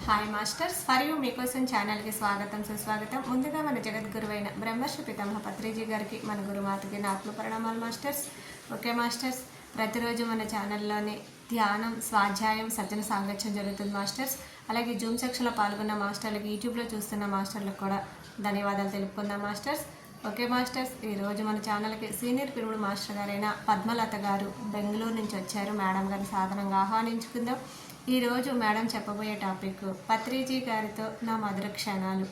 Hi masters, మరియు మీకోసం ఛానల్కి స్వాగతం సుస్వాగతం. ముందుగా మన జగద్గురువైన బ్రహ్మర్షి పితామహ పత్రిజీ గారికి, మన గురుమాతకి నా ఆత్మ ప్రణామాలు మాస్టర్స్. ఓకే మాస్టర్స్, ప్రతిరోజు మన ఛానల్లోని ధ్యానం, స్వాధ్యాయం, సజ్జన సాంగత్యం జరుగుతుంది మాస్టర్స్. అలాగే జూమ్ సెక్షన్లో పాల్గొన్న మాస్టర్లకి, యూట్యూబ్లో చూస్తున్న మాస్టర్లకు కూడా ధన్యవాదాలు తెలుపుకుందాం మాస్టర్స్. ఓకే మాస్టర్స్, ఈరోజు మన ఛానల్కి సీనియర్ పిరువుడు మాస్టర్ గారైన పద్మలత గారు బెంగళూరు నుంచి వచ్చారు. మేడం గారిని సాధనంగా ఆహ్వానించుకుందాం. ఈరోజు మేడం చెప్పబోయే టాపిక్ పత్రిజీ గారితో నా మధుర క్షణాలు.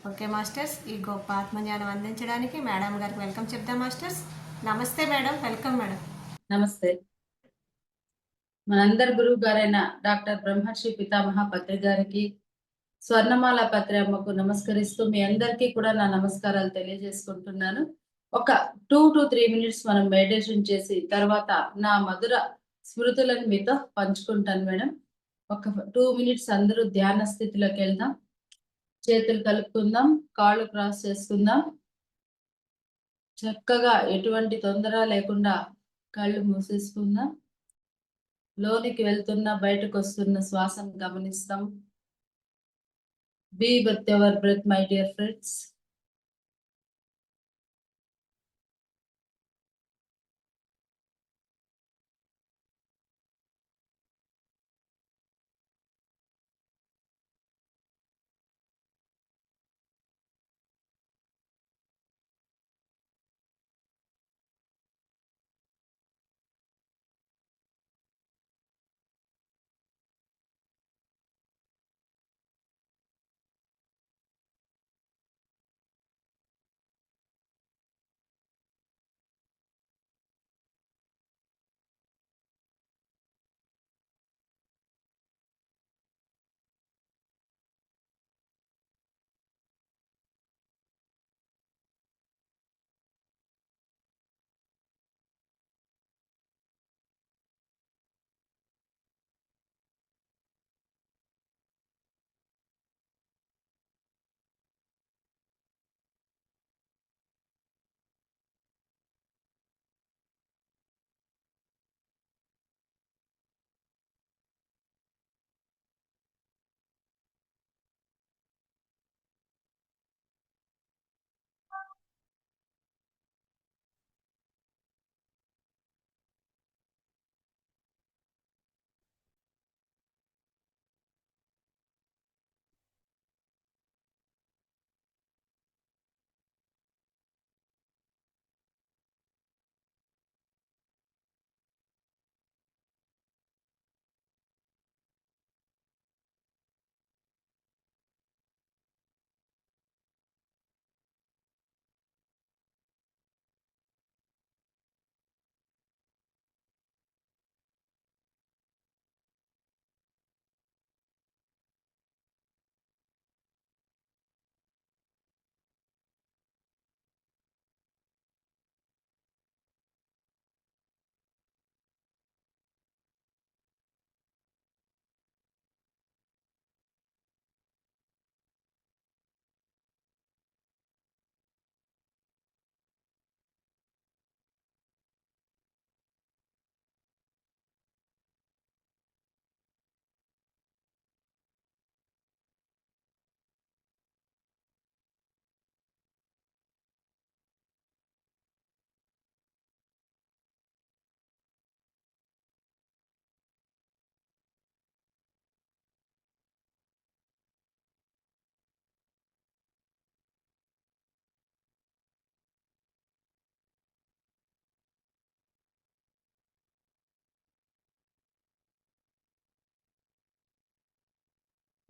ఓకే మాస్టర్స్, ఈ గొప్ప ఆత్మజ్ఞానం అందించడానికి మేడం గారికి వెల్కమ్ చెప్దాం మాస్టర్స్. నమస్తే మేడం, వెల్కమ్ మేడం. నమస్తే. మనందరి గురువు గారైన డాక్టర్ బ్రహ్మర్షి పితామహ పత్రి గారికి, స్వర్ణమాల పత్రి అమ్మకు నమస్కరిస్తూ మీ అందరికీ కూడా నా నమస్కారాలు తెలియజేసుకుంటున్నాను. ఒక 2 to 3 మినిట్స్ మనం మెడిటేషన్ చేసి తర్వాత నా మధుర స్మృతులను మీతో పంచుకుంటాను మేడం. ఒక 2 మినిట్స్ అందరూ ధ్యాన స్థితిలోకి వెళ్దాం. చేతులు కలుపుకుందాం, కాళ్ళు క్రాస్ చేసుకుందాం. చక్కగా ఎటువంటి తొందర లేకుండా కళ్ళు మూసేసుకుందాం. లోనికి వెళ్తున్న బయటకు వస్తున్న శ్వాసను గమనిస్తాం. Be with your breath my dear friends.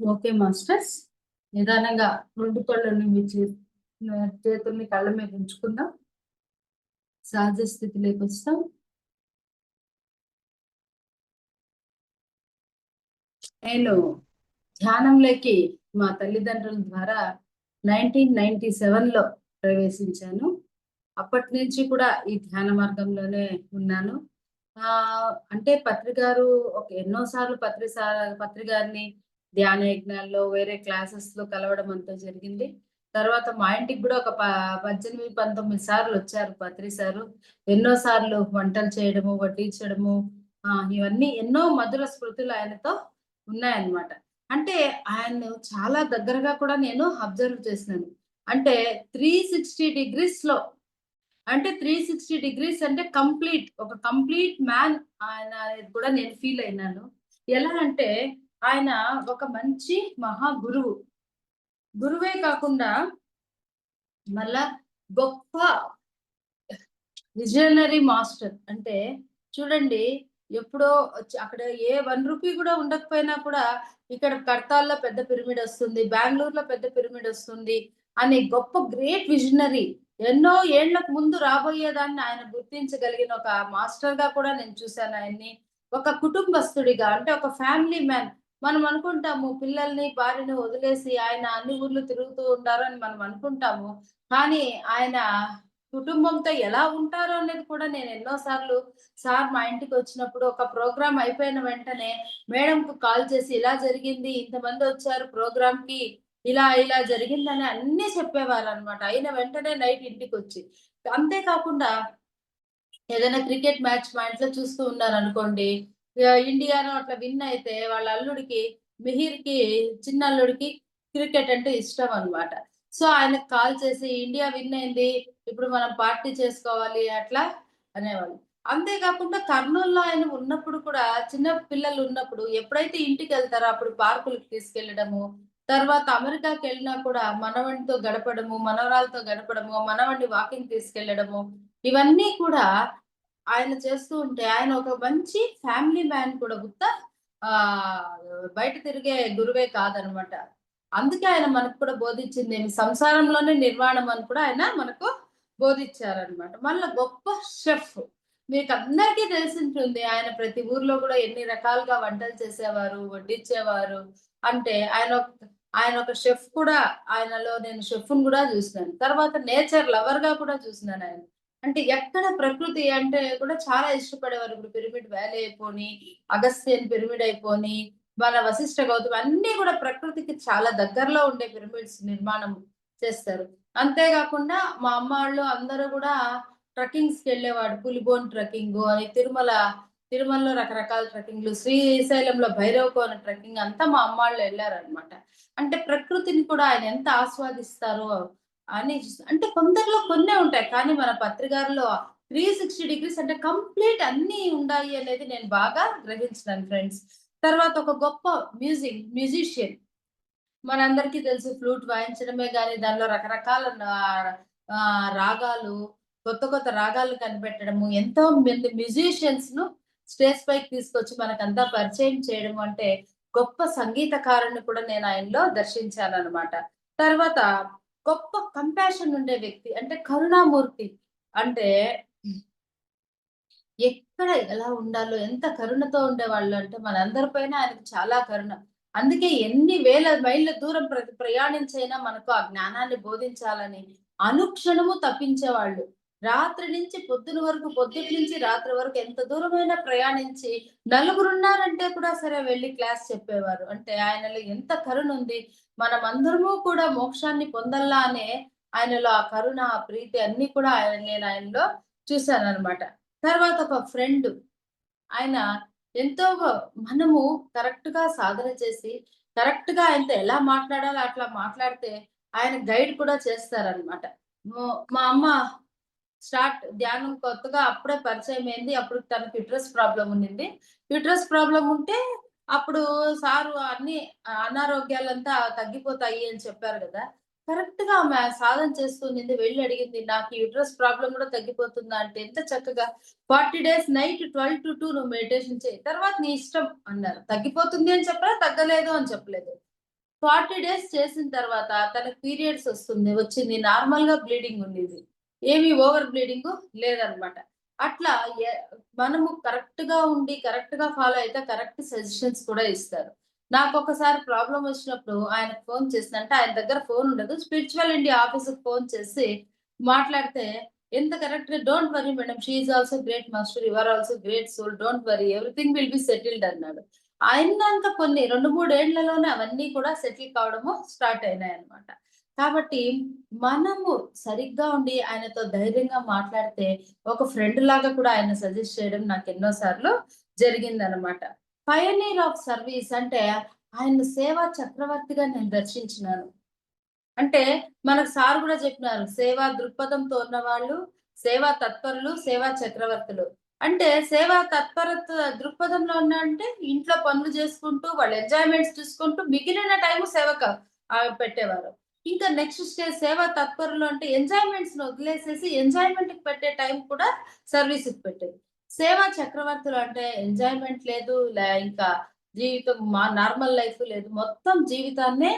Okay masters, నిదానంగా రెండు కళ్ళని మీ చేతుల్ని కళ్ళ మీద ఉంచుకుందాం. సహజ స్థితిలోకి వస్తాం. నేను ధ్యానంలోకి మా తల్లిదండ్రుల ద్వారా 1997లో ప్రవేశించాను. అప్పటి నుంచి కూడా ఈ ధ్యాన మార్గంలోనే ఉన్నాను. అంటే పత్రిగారు ఎన్నోసార్లు పత్రిగారిని ధ్యాన యజ్ఞాల్లో వేరే క్లాసెస్ లో కలవడం అంతా జరిగింది. తర్వాత మా ఇంటికి కూడా ఒక 18-19 సార్లు వచ్చారు పత్రి సారు. ఎన్నో సార్లు వంటలు చేయడము, వడ్డించడము, ఇవన్నీ ఎన్నో మధుర స్మృతులు ఆయనతో ఉన్నాయన్నమాట. అంటే ఆయన్ను చాలా దగ్గరగా కూడా నేను అబ్జర్వ్ చేసినాను. అంటే 360 డిగ్రీస్‌లో అంటే 360 డిగ్రీస్ అంటే కంప్లీట్ మ్యాన్ ఆయన అనేది కూడా నేను ఫీల్ అయినాను. ఎలా అంటే ఆయన ఒక మంచి మహా గురువు. గురువే కాకుండా మళ్ళా గొప్ప విజనరీ మాస్టర్. అంటే చూడండి, ఎప్పుడో అక్కడ ఏ 1 రూపీ కూడా ఉండకపోయినా కూడా ఇక్కడ కడతాల్‌లో పెద్ద పిరమిడ్ ఒస్తుంది. బెంగుళూరులో పెద్ద పిరమిడ్ ఒస్తుంది అని గొప్ప గ్రేట్ విజనరీ. ఎన్నో ఏళ్ళకు ముందు రాబోయేదాన్ని ఆయన గుర్తించగలిగిన ఒక మాస్టర్‌గా కూడా నేను చూసాను ఆయన్ని. ఒక కుటుంబస్తుడిగా అంటే ఒక ఫ్యామిలీ మ్యాన్. మనం అనుకుంటాము పిల్లల్ని, భార్యని వదిలేసి ఆయన అన్ని ఊర్లు తిరుగుతూ ఉంటారు అని మనం అనుకుంటాము. కానీ ఆయన కుటుంబంతో ఎలా ఉంటారో అనేది కూడా నేను ఎన్నో సార్లు సార్ మా ఇంటికొచ్చినప్పుడు ఒక ప్రోగ్రామ్ అయిపోయిన వెంటనే మేడంకు కాల్ చేసి ఇలా జరిగింది, ఇంతమందొచ్చారు ప్రోగ్రామ్‌కి, ఇలా జరిగిందని అన్నీ చెప్పేవారనమాట. అయిన వెంటనే నైట్ ఇంటికొచ్చి. అంతే కాకుండా ఏదైనా క్రికెట్ మ్యాచ్ మా ఇంట్లో చూస్తూ ఉన్నారనుకోండి, ఇండియానో అట్లా విన్ అయితే వాళ్ళ అల్లుడికి, మిహిర్‌కి చిన్న అల్లుడికి క్రికెట్ అంటే ఇష్టం అన్నమాట. సో, ఆయనకి కాల్ చేసి ఇండియా విన్ అయింది. ఇప్పుడు మనం పార్టీ చేసుకోవాలి అట్లా అనేవాళ్ళు. అంతే కాకుండా కర్నూల్‌లో ఆయన ఉన్నప్పుడు కూడా చిన్న పిల్లలు ఉన్నప్పుడు ఎప్పుడైతే ఇంటికెళ్తారో అప్పుడు పార్కులకి తీసుకెళ్లడము. తర్వాత అమెరికాకెళ్ళినా కూడా మనవడితో గడపడము, మనవరాలతో గడపడము, మనవడిని వాకింగ్ తీసుకెళ్లడము. ఇవన్నీ కూడా ఆయన చేస్తూ ఉంటే ఆయన ఒక మంచి ఫ్యామిలీ మ్యాన్ కూడా బయట తిరిగే గురువే కాదనమాట. అందుకే ఆయన మనకు కూడా బోధించిందేమి సంసారంలోనే నిర్వాణం అని కూడా ఆయన మనకు బోధిచ్చారనమాట. మళ్ళా గొప్ప షెఫ్. మీకందరికీ తెలిసుంటుంది. ఆయన ప్రతి ఊర్లో గూడా ఎన్ని రకాలుగా వంటలు చేసేవారు, వడ్డిచ్చేవారు. అంటే ఆయన ఒక షెఫ్ కూడా ఆయనలో నేను షెఫ్‌ని గూడా జూసినాను. తర్వాత నేచర్ లవర్‌గా కూడా చూసినానాయన. అంటే ఎక్కడ ప్రకృతి అంటే కూడా చాలా ఇష్టపడేవారు. ఇప్పుడు పిరమిడ్ వ్యాలీ అయిపోని, అగస్త్యన్ పిరమిడ్ అయిపోని, మన వశిష్ఠ గౌతమి అన్నీ గూడా ప్రకృతికి చాలా దగ్గరలో ఉండే పిరమిడ్స్ నిర్మాణం చేస్తారు. అంతే గాకుండా మా అమ్మాళ్ళు అందరూ గూడా ట్రెక్కింగ్స్‌కెళ్ళేవాడు. పులిబోన్ ట్రెక్కింగు అని తిరుమలలో రకరకాల ట్రెక్కింగ్‌లు, శ్రీశైలంలో భైరవకోన ట్రెక్కింగ్ అంతా మా అమ్మాళ్ళు ఎళ్లారనమాట. అంటే ప్రకృతిని కూడా ఆయన ఎంత ఆస్వాదిస్తారో అని అంటే కొందరిలో కొన్నే ఉంటాయి. కానీ మన పత్రికారులో 360 డిగ్రీస్ అంటే కంప్లీట్ అన్నీ ఉండాయి అనేది నేను బాగా గ్రహించినాను ఫ్రెండ్స్. తర్వాత ఒక గొప్ప మ్యూజిషియన్. మనందరికీ తెలుసు ఫ్లూట్ వాయించడమే గాని, దానిలో రకరకాల రాగాలు, కొత్త రాగాలు కనిపెట్టడము, ఎంతో మంది మ్యూజిషియన్స్‌ను స్టేజ్ పైకి తీసుకొచ్చి మనకంతా పరిచయం చేయడం అంటే, గొప్ప సంగీతకారుడిని కూడా నేను ఆయనలో దర్శించాననమాట. తర్వాత గొప్ప కంపాషన్ ఉండే వ్యక్తి. అంటే కరుణామూర్తి. అంటే ఎక్కడ ఎలా ఉండాలో, ఎంత కరుణతో ఉండేవాళ్ళు అంటే మనందరి పైన ఆయనకు చాలా కరుణ. అందుకే ఎన్ని వేల మైళ్ళ దూరం ప్రయాణించైనా మనకు ఆ జ్ఞానాన్ని బోధించాలని అనుక్షణము తప్పించేవాళ్ళు. రాత్రి నుంచి పొద్దున వరకు, పొద్దుటి నుంచి రాత్రి వరకు ఎంత దూరమైనా ప్రయాణించి నలుగురున్నారంటే కూడా సరే వెళ్లి క్లాస్ చెప్పేవారు. అంటే ఆయనలో ఎంత కరుణుంది. మనమందరము కూడా మోక్షాన్ని పొందల్లా అనే ఆయనలో ఆ కరుణ, ఆ ప్రీతి అన్నీ కూడా నేను ఆయనలో చూసాననమాట. తర్వాత ఒక ఫ్రెండ్. ఆయన ఎంతో మనము కరెక్ట్‌గా సాధన చేసి, కరెక్ట్‌గా ఆయనతో ఎలా మాట్లాడాలో అట్లా మాట్లాడితే, ఆయన గైడ్ కూడా చేస్తారనమాట. మా అమ్మ ధ్యానం కొత్తగా అప్పుడే పరిచయమైంది. అప్పుడు తనకి యుటరస్ ప్రాబ్లమ్ ఉండింది. యుటరస్ ప్రాబ్లమ్ ఉంటే అప్పుడు సారు అన్ని అనారోగ్యాలంతా తగ్గిపోతాయి అని చెప్పారు గదా! కరెక్ట్‌గా ఆమె సాధన చేస్తూనింది. వెళ్లి అడిగింది. నాకు యుటరస్ ప్రాబ్లమ్ గూడా తగ్గిపోతుందా అంటే ఎంత చక్కగా 40 డేస్ నైట్ 12-2 నువ్వు మెడిటేషన్ చెయి. తర్వాత నీ ఇష్టం అన్నారు. తగ్గిపోతుంది అని చెప్పలా, తగ్గలేదు అని చెప్పలేదు. 40 డేస్ చేసిన తర్వాత తనకి పీరియడ్స్ వచ్చింది. నార్మల్‌గా బ్లీడింగ్ ఉండేది. ఏమి ఓవర్ బ్లీడింగు లేదనమాట. అట్లా ఎ మనము కరెక్ట్‌గా ఉండి, కరెక్ట్‌గా ఫాలో అయితే కరెక్ట్ సజెషన్స్ కూడా ఇస్తారు. నాకొకసారి ప్రాబ్లమ్ వచ్చినప్పుడు ఆయనకు ఫోను చేసిన అంటే ఆయన దగ్గర ఫోను ఉండదు. స్పిరిచ్యువల్ ఇండియా ఆఫీస్‌కి ఫోను చేసి మాట్లాడితే ఎంత కరెక్ట్‌గా don't worry madam she is also great master. You are also great soul. Don't worry everything will be settled అన్నాడు. అయినాక కొన్ని 2, 3 ఏండ్లలోనే అవన్నీ కూడా సెటిల్ కావడము స్టార్ట్ అయినాయన్నమాట. కాబట్టి మనము సరిగ్గా ఉండి ఆయనతో ధైర్యంగా మాట్లాడితే ఒక ఫ్రెండ్ లాగా కూడా ఆయన సజెస్ట్ చేయడం నాకెన్నో సార్లు జరిగిందనమాట. పయనీర్ ఆఫ్ సర్వీస్ అంటే ఆయన సేవా చక్రవర్తిగా నేను దర్శించినాను. అంటే మనకు సార్ గూడా చెప్పినారు. సేవా దృక్పథంతో ఉన్నవాళ్ళు, సేవా తత్పరులు, సేవా చక్రవర్తులు. అంటే సేవా దృక్పథంలో ఉన్న అంటే ఇంట్లో పనులు చేసుకుంటూ, వాళ్ళ ఎంజాయ్‌మెంట్స్ చూసుకుంటూ మిగిలిన టైము సేవక పెట్టేవారు. ఇంకా నెక్స్ట్ స్టేజ్ సేవా తత్పరులు అంటే ఎంజాయ్‌మెంట్స్‌ని వదిలేసేసి ఎంజాయ్‌మెంట్‌కి పెట్టే టైం కూడా సర్వీస్‌కి పెట్టేది. సేవా చక్రవర్తులు అంటే ఎంజాయ్‌మెంట్ లేదు. ఇంకా జీవితం నార్మల్ లైఫ్ లేదు. మొత్తం జీవితాన్నే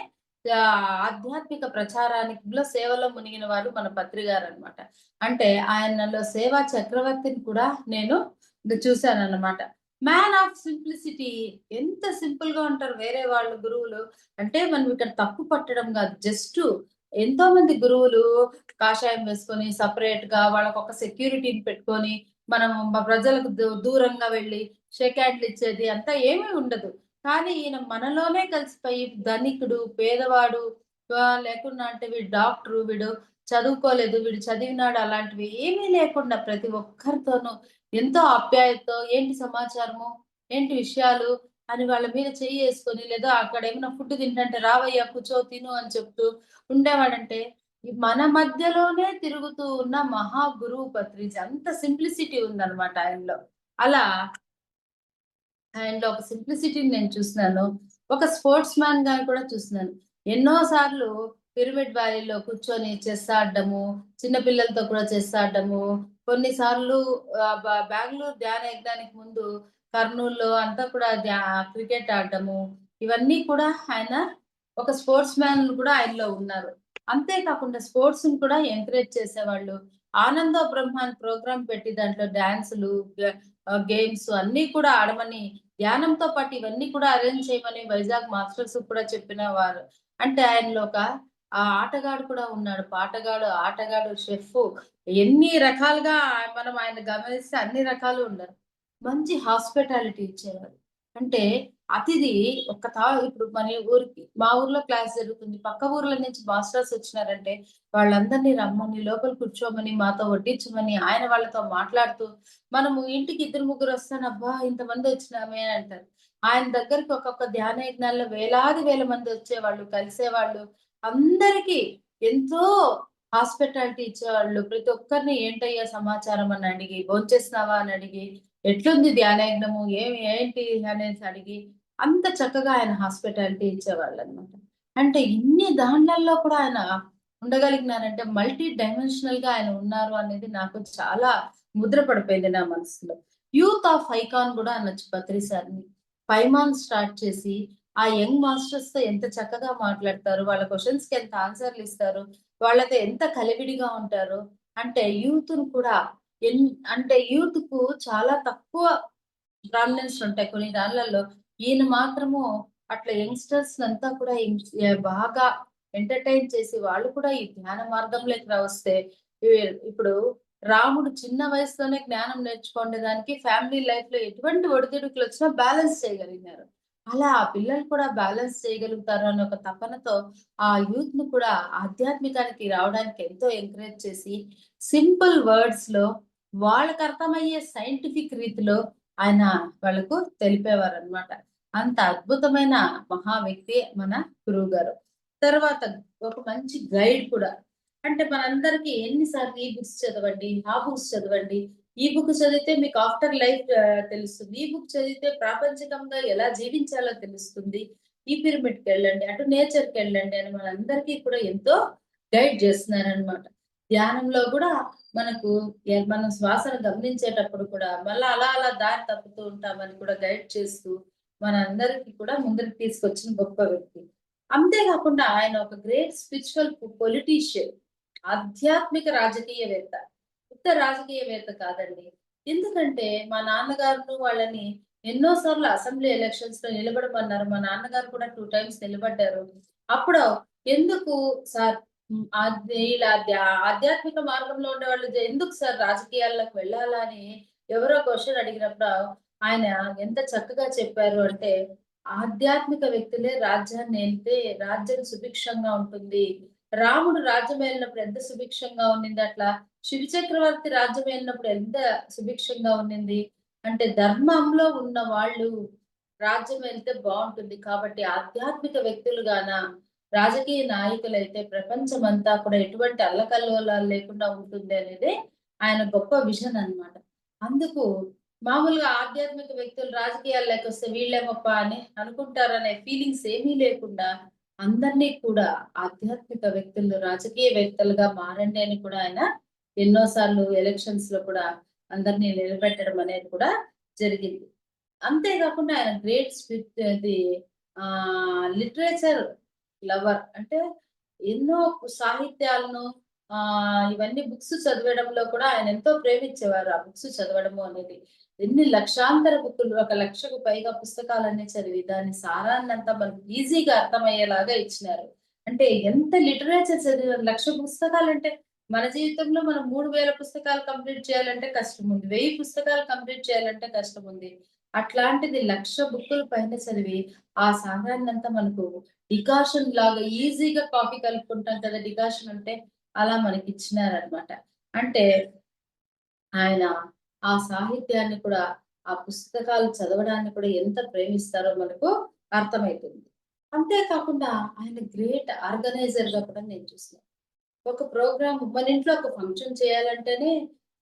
ఆధ్యాత్మిక ప్రచారానికిలో సేవలో మునిగిన వారు మన పత్రి గారనమాట. అంటే ఆయనలో సేవా చక్రవర్తిని కూడా నేను చూసానన్నమాట. మ్యాన్ ఆఫ్ సింప్లిసిటీ ఎంత సింపుల్‌గా ఉంటారు వేరే వాళ్ళు గురువులు. అంటే మనం ఇక్కడ తప్పు పట్టడం గాదు. ఎంతో మంది గురువులు కాషాయం వేసుకొని సెపరేట్‌గా వాళ్ళకొక సెక్యూరిటీని పెట్టుకొని, మనం ప్రజలకు దూరంగా వెళ్లి షేక్ హ్యాండ్‌లు ఇచ్చేది అంతా ఏమీ ఉండదు. కానీ ఈయన మనలోనే కలిసిపోయి ధనికుడు, పేదవాడు లేకున్నా అంటే వీడు డాక్టరు, వీడు చదువుకోలేదు, వీడు చదివినాడు అలాంటివి ఏమీ లేకుండా ప్రతి ఒక్కరితోనూ ఎంతో ఆప్యాయతతో ఏంటి సమాచారము? ఏంటి విషయాలు? అని వాళ్ళ మీద చెయ్యేసుకొని లేదా అక్కడేమన్నా ఫుడ్ తింటంటే రావయ్యా కూర్చో తిను అని చెప్తూ ఉండేవాడంటే మన మధ్యలోనే తిరుగుతూ ఉన్న మహా గురువు పత్రిజీ. అంత సింప్లిసిటీ ఉందన్నమాట ఆయనలో. అలా ఆయనలో ఒక సింప్లిసిటీని నేను చూస్తున్నాను. ఒక స్పోర్ట్స్ మ్యాన్‌గా కూడా చూస్తున్నాను. ఎన్నో సార్లు పిరమిడ్ వ్యాలీలో కూర్చొని చెస్ ఆడడము, చిన్న పిల్లలతో కూడా చెస్ ఆడడము, కొన్ని సార్లు బెంగుళూరు ధ్యాన యజ్ఞానికి ముందు కర్నూల్‌లో అంతా కూడా క్రికెట్ ఆడడము, ఇవన్నీ కూడా ఆయన ఒక స్పోర్ట్స్ మ్యాన్ కూడా ఆయనలో ఉన్నారు. అంతే కాకుండా స్పోర్ట్స్‌ని కూడా ఎంకరేజ్ చేసేవాళ్ళు. 'ఆనందో బ్రహ్మ' అని ప్రోగ్రామ్ పెట్టి దాంట్లో డాన్సులు, గేమ్స్ అన్నీ కూడా ఆడమని ధ్యానంతో పాటు ఇవన్నీ కూడా అరేంజ్ చేయమని వైజాగ్ మాస్టర్స్ కూడా చెప్పిన వారు. అంటే ఆయనలో ఒక ఆటగాడు కూడా ఉన్నాడు. పాటగాడు, ఆటగాడు, షెఫు ఎన్ని రకాలుగా మనం ఆయన గమనిస్తే అన్ని రకాలు ఉన్నారు. మంచి హాస్పిటాలిటీ ఇచ్చేవారు. అంటే అతిథి ఇప్పుడు మన మా ఊర్లో క్లాస్ జరుగుతుంది. పక్క ఊర్ల నుంచి మాస్టర్స్ వచ్చినారంటే వాళ్ళందరిని రమ్మని, లోపల కూర్చోమని, మాతో వడ్డించమని, ఆయన వాళ్ళతో మాట్లాడుతూ మనము ఇంటికి ఇద్దరు ముగ్గురొస్తాను, అబ్బా! ఇంతమందొచ్చినామే అంటారు. ఆయన దగ్గరికి ఒక్కొక్క ధ్యాన యజ్ఞాల్లో వేలాది వేల మందొచ్చేవాళ్ళు, కలిసేవాళ్ళు. అందరికీ ఎంతో హాస్పిటాలిటీ ఇచ్చేవాళ్ళు. ప్రతి ఒక్కరిని ఏంటయ్యా సమాచారం అని అడిగి, భోంచేసినావా అని అడిగి, ఎట్లుంది ధ్యాన యజ్ఞము? ఏంటి అనేసి అడిగి, అంత చక్కగా ఆయన హాస్పిటాలిటీ ఇచ్చేవాళ్ళనమాట. అంటే ఇన్ని దాండ్లల్లో కూడా ఆయన ఉండగలిగినారంటే మల్టీ డైమెన్షనల్‌గా ఆయన ఉన్నారు అనేది నాకు చాలా ముద్ర పడిపోయింది నా మనసులో. యూత్ ఆఫ్ ఐకాన్ గూడా అనొచ్చు పత్రి సార్‌ని. పైమాన్ స్టార్ట్ చేసి, ఆ యంగ్ మాస్టర్స్‌తో ఎంత చక్కగా మాట్లాడతారు. వాళ్ళ క్వెషన్స్‌కి ఎంత ఆన్సర్‌లు ఇస్తారు. వాళ్ళతో ఎంత కలివిడిగా ఉంటారు. అంటే యూత్‌ని కూడా ఎన్ అంటే యూత్‌కు చాలా తక్కువ ప్రామినెన్స్ ఉంటాయి కొన్ని దాన్లలో. ఈయన మాత్రము అట్లా యంగ్‌స్టర్స్‌నంతా కూడా బాగా ఎంటర్‌టైన్ చేసి వాళ్ళు కూడా ఈ జ్ఞాన మార్గంలోకి వస్తే ఇ ఇప్పుడు రాముడు చిన్న వయసులోనే జ్ఞానం నేర్చుకునేదానికి ఫ్యామిలీ లైఫ్‌లో ఎటువంటి ఒడిదుడుకులొచ్చినా బ్యాలెన్స్ చేయగలిగినారు. అలా ఆ పిల్లలు కూడా బ్యాలెన్స్ చేయగలుగుతారు అనే ఒక తపనతో ఆ యూత్‌ని కూడా ఆధ్యాత్మికానికి రావడానికి ఎంతో ఎంకరేజ్ చేసి సింపుల్ వర్డ్స్‌లో వాళ్ళకి అర్థమయ్యే సైంటిఫిక్ రీతిలో ఆయన వాళ్ళకు తెలిపేవారనమాట. అంత అద్భుతమైన మహా వ్యక్తి మన గురువుగారు. తర్వాత ఒక మంచి గైడ్ కూడా. అంటే మనందరికీ ఎన్ని సార్లు ఈ బుక్స్ చదవండి, ఆ బుక్స్ చదవండి. ఈ బుక్ చదివితే మీకు ఆఫ్టర్ లైఫ్ తెలుస్తుంది. ఈ బుక్ చదివితే ప్రాపంచికంగా ఎలా జీవించాలో తెలుస్తుంది. ఈ పిరమిడ్‌కెళ్ళండి, అటు నేచర్‌కెళ్ళండి అని మనందరికీ కూడా ఎంతో గైడ్ చేస్తున్నారనమాట. ధ్యానంలో గూడా మనకు మనం శ్వాసను గమనించేటప్పుడు కూడా మళ్ళా అలా అలా దారి తప్పుతూ ఉంటామని కూడా గైడ్ చేస్తూ మనందరికీ కూడా ముందరికి తీసుకొచ్చిన గొప్ప వ్యక్తి. అంతే గాకుండా ఆయన ఒక గ్రేట్ స్పిరిచువల్ పొలిటీషియన్. ఆధ్యాత్మిక రాజకీయవేత్త. ఉత్త రాజకీయవేత్త కాదండి. ఎందుకంటే మా నాన్నగారును వాళ్ళని ఎన్నో సార్లు అసెంబ్లీ ఎలక్షన్స్‌లో నిలబడమన్నారు. మా నాన్నగారు కూడా 2 టైమ్స్ నిలబడ్డారు. అప్పుడు ఎందుకు సార్ ఇలా ఆధ్యాత్మిక మార్గంలో ఉండేవాళ్ళు ఎందుకు సార్ రాజకీయాల్లోకి వెళ్ళాలా అని ఎవరో క్వెషన్ అడిగినప్పుడు ఆయన ఎంత చక్కగా చెప్పారు అంటే, ఆధ్యాత్మిక వ్యక్తులే రాజ్యాన్ని ఏలితే రాజ్యం సుభిక్షంగా ఉంటుంది. రాముడు రాజ్యం ఏలినప్పుడు ఎంత సుభిక్షంగా ఉన్నింది అట్లా శివ చక్రవర్తి రాజ్యం ఏలినప్పుడు ఎంత సుభిక్షంగా ఉన్నింది. అంటే ధర్మంలో ఉన్న వాళ్ళు రాజ్యం వెళ్తే బాగుంటుంది. కాబట్టి ఆధ్యాత్మిక వ్యక్తులుగాన రాజకీయ నాయకులైతే ప్రపంచమంతా కూడా ఎటువంటి అల్లకల్లోలాలు లేకుండా ఉంటుంది అనేది ఆయన గొప్ప విజన్ అన్నమాట. అందుకు మామూలుగా ఆధ్యాత్మిక వ్యక్తులు రాజకీయాల్లోకి వస్తే వీళ్ళేమప్ప అని అనుకుంటారనే ఫీలింగ్స్ ఏమీ లేకుండా అందరినీ కూడా ఆధ్యాత్మిక వ్యక్తులు రాజకీయవేత్తలుగా మారండి అని కూడా ఆయన ఎన్నోసార్లు ఎలక్షన్స్ లో కూడా అందరినీ నిలబెట్టడం అనేది కూడా జరిగింది. అంతేకాకుండా ఆయన గ్రేట్ స్పిరిట్ అది లిటరేచర్ లవర్. అంటే ఎన్నో సాహిత్యాలను ఇవన్నీ బుక్స్ చదవడంలో కూడా ఆయన ఎంతో ప్రేమించేవారు. ఆ బుక్స్ చదవడము అనేది. ఎన్ని లక్షాంతర బుక్కులు, 1,00,000కు పైగా పుస్తకాలన్నీ చదివి దాని సారాన్నంతా మనకు ఈజీగా అర్థమయ్యేలాగా ఇచ్చినారు. అంటే ఎంత లిటరేచర్ చదివారు. 1,00,000 పుస్తకాలంటే మన జీవితంలో మనం 3,000 పుస్తకాలు కంప్లీట్ చేయాలంటే కష్టం ఉంది. 1000 పుస్తకాలు కంప్లీట్ చేయాలంటే కష్టం ఉంది. అట్లాంటిది 1,00,000 బుక్కులు పైన చదివి ఆ సారాన్నంతా మనకు డికాషన్ లాగా ఈజీగా కాఫీ కలుపుకుంటాం కదా! డికాషన్ అంటే అలా మనకిచ్చినారనమాట. అంటే ఆయన ఆ సాహిత్యాన్ని కూడా, ఆ పుస్తకాలు చదవడాన్ని కూడా ఎంత ప్రేమిస్తారో మనకు అర్థమైతుంది. అంతే కాకుండా ఆయన గ్రేట్ ఆర్గనైజర్‌గా కూడా నేను చూసాను. ఒక ప్రోగ్రామ్ మన ఇంట్లో ఒక ఫంక్షన్ చేయాలంటేనే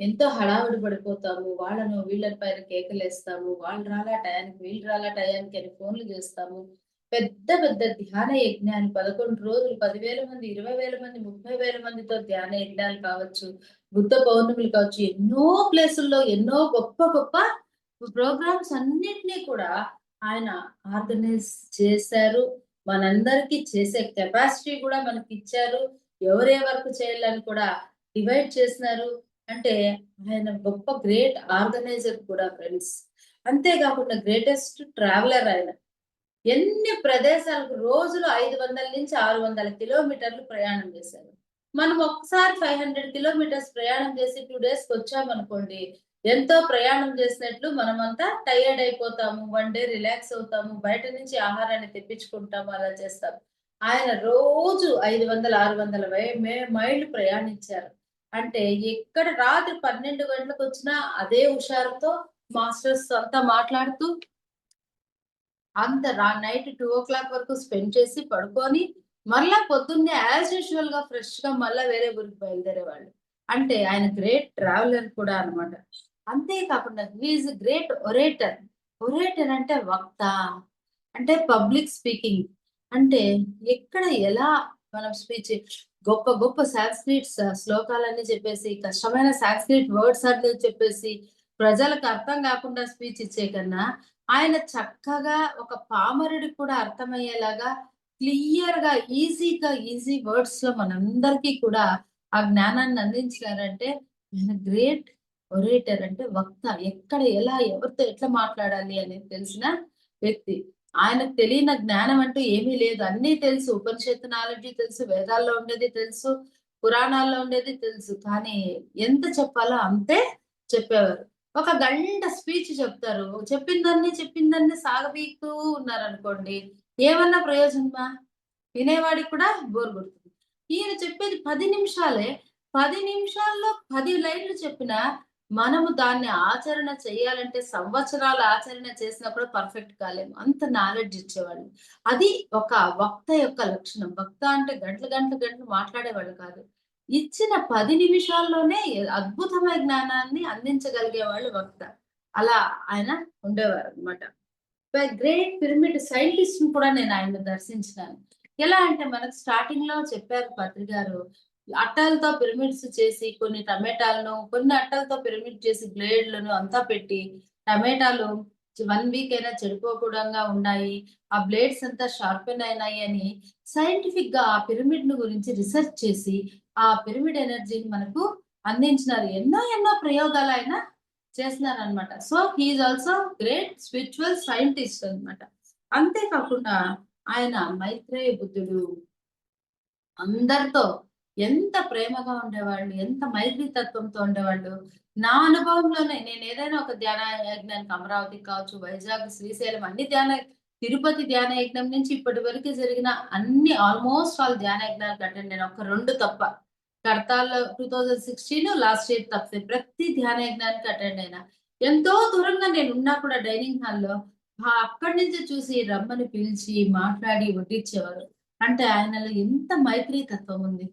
ఎంతో హడావిడి పడిపోతాము. వాళ్ళను వీళ్ళని పైన కేకలేస్తాము. వాళ్ళు రాలా టయానికి, వీళ్ళు రాలా టయానికి అని ఫోన్‌లు చేస్తాము. పెద్ద పెద్ద ధ్యాన యజ్ఞాలు 11 రోజులు 10,000 మంది, 20,000 మంది, 30,000 మందితో ధ్యాన యజ్ఞాలు కావచ్చు, బుద్ధ పౌర్ణమిలు కావచ్చు, ఎన్నో ప్లేసుల్లో ఎన్నో గొప్ప గొప్ప ప్రోగ్రామ్స్ అన్నిటిని కూడా ఆయన ఆర్గనైజ్ చేశారు. మనందరికీ చేసే కెపాసిటీ కూడా మనకిచ్చారు. ఎవరే వర్క్ చేయాలని కూడా డివైడ్ చేసినారు. అంటే ఆయన గొప్ప గ్రేట్ ఆర్గనైజర్ కూడా ఫ్రెండ్స్. అంతే కాకుండా గ్రేటెస్ట్ ట్రావెలర్ ఆయన. ఎన్ని ప్రదేశాలకు రోజులో 500-600 కిలోమీటర్లు ప్రయాణం చేశారు. మనం ఒక్కసారి 500 కిలోమీటర్స్ ప్రయాణం చేసి 2 డేస్‌కి వచ్చామనుకోండి, ఎంతో ప్రయాణం చేసినట్లు మనమంతా టైర్డ్ అయిపోతాము. 1 డే రిలాక్స్ అవుతాము. బయట నుంచి ఆహారాన్ని తెప్పించుకుంటాము. అలా చేస్తాం. ఆయన రోజు 500, 600 మైళ్ళు ప్రయాణించారు. అంటే ఎక్కడ రాత్రి 12 గంటలకొచ్చినా అదే హుషారుతో మాస్టర్స్ అంతా మాట్లాడుతూ అంత నైట్ 2:00 వరకు స్పెండ్ చేసి పడుకొని, మళ్ళా పొద్దున్నే యాజ్ యూజువల్‌గా ఫ్రెష్‌గా మళ్ళా వేరే ఊరికి బయలుదేరేవాళ్ళు. అంటే ఆయన గ్రేట్ ట్రావెలర్ కూడా అన్నమాట. అంతే కాకుండా he is great orator. Orator అంటే వక్త. అంటే పబ్లిక్ స్పీకింగ్. అంటే ఎక్కడ ఎలా మనం స్పీచ్ గొప్ప గొప్ప సాంస్క్రిట్ శ్లోకాలన్నీ చెప్పేసి, కష్టమైన సాంస్క్రిట్ వర్డ్స్ అన్నీ చెప్పేసి, ప్రజలకు అర్థం కాకుండా స్పీచ్ ఇచ్చే కన్నా ఆయన చక్కగా ఒక పామరుడికి కూడా అర్థమయ్యేలాగా క్లియర్‌గా, ఈజీ వర్డ్స్‌లో మనందరికీ కూడా ఆ జ్ఞానాన్ని అందించారంటే ఆయన గ్రేట్ ఒరేటర్. అంటే వక్త. ఎక్కడ, ఎలా, ఎవరితో ఎట్లా మాట్లాడాలి అనేది తెలిసిన వ్యక్తి. ఆయనకు తెలియని జ్ఞానం అంటూ ఏమీ లేదు. అన్నీ తెలుసు. ఉపనిషత్తు నాలెడ్జ్ తెలుసు. వేదాల్లో ఉండేది తెలుసు. పురాణాల్లో ఉండేది తెలుసు. కానీ ఎంత చెప్పాలో అంతే చెప్పేవారు. ఒక గంట స్పీచ్ చెప్తారు. చెప్పిందన్ని సాగదీస్తూ ఉన్నారనుకోండి. ఏమన్నా ప్రయోజనమా? వినేవాడికి కూడా బోర్ కొడుతుంది. ఈయన చెప్పేది 10 నిమిషాలే. 10 నిమిషాల్లో 10 లైన్‌లు చెప్పినా, మనము దాన్ని ఆచరణ చేయాలంటే సంవత్సరాల ఆచరణ చేసినా కూడా పర్ఫెక్ట్ కాలేము. అంత నాలెడ్జ్ ఇచ్చేవాళ్ళు. అది ఒక వక్త యొక్క లక్షణం. వక్త అంటే గంటలు మాట్లాడేవాళ్ళు కాదు. ఇచ్చిన 10 నిమిషాల్లోనే అద్భుతమైన జ్ఞానాన్ని అందించగలిగేవాళ్ళు వక్త. అలా ఆయన ఉండేవారనమాట. గ్రేట్ పిరమిడ్ సైంటిస్ట్‌ని కూడా నేను ఆయన్ని దర్శించినాను. ఎలా అంటే మనకు స్టార్టింగ్‌లో చెప్పారు పత్రి గారు. అట్టలతో పిరమిడ్స్ చేసి కొన్ని టమాటాలను, కొన్ని అట్టలతో పిరమిడ్ చేసి బ్లేడ్‌లను అంతా పెట్టి టమాటాలు 1 వీక్ అయినా చెడిపోకుండా ఉన్నాయి. ఆ బ్లేడ్స్ అంతా షార్పెన్ అయినాయి అని సైంటిఫిక్‌గా ఆ పిరమిడ్‌ని గురించి రిసర్చ్ చేసి, ఆ పిరమిడ్ ఎనర్జీని మనకు అందించినారు. ఎన్నో ఎన్నో ప్రయోగాలు ఆయన చేస్తున్నారనమాట. So, he is also great spiritual scientist అన్నమాట. అంతే కాకుండా ఆయన మైత్రేయ బుద్ధుడు. అందరితో ఎంత ప్రేమగా ఉండేవాళ్ళు. ఎంత మైత్రి తత్వంతో ఉండేవాళ్ళు. నా అనుభవంలోనే నేనేదైనా ఒక ధ్యాన యజ్ఞానికి అమరావతికి కావచ్చు, వైజాగ్, శ్రీశైలం అన్ని తిరుపతి ధ్యాన యజ్ఞం నుంచి ఇప్పటి వరకు జరిగిన అన్ని ఆల్‌మోస్ట్ ఆల్ ధ్యాన యజ్ఞాలకు అటెండ్ అయిన. ఒక 2 తప్ప. కడతాల్లో 2016 లాస్ట్ ఇయర్ తప్పితే ప్రతి ధ్యాన యజ్ఞానికి అటెండ్ అయినా. ఎంతో దూరంగా నేనున్నా కూడా డైనింగ్ హాల్‌లో అక్కడి నుంచి చూసి రమ్మని పిలిచి మాట్లాడి వడ్డించేవారు. అంటే ఆయనలో ఎంత మైత్రీ తత్వం ఉంది.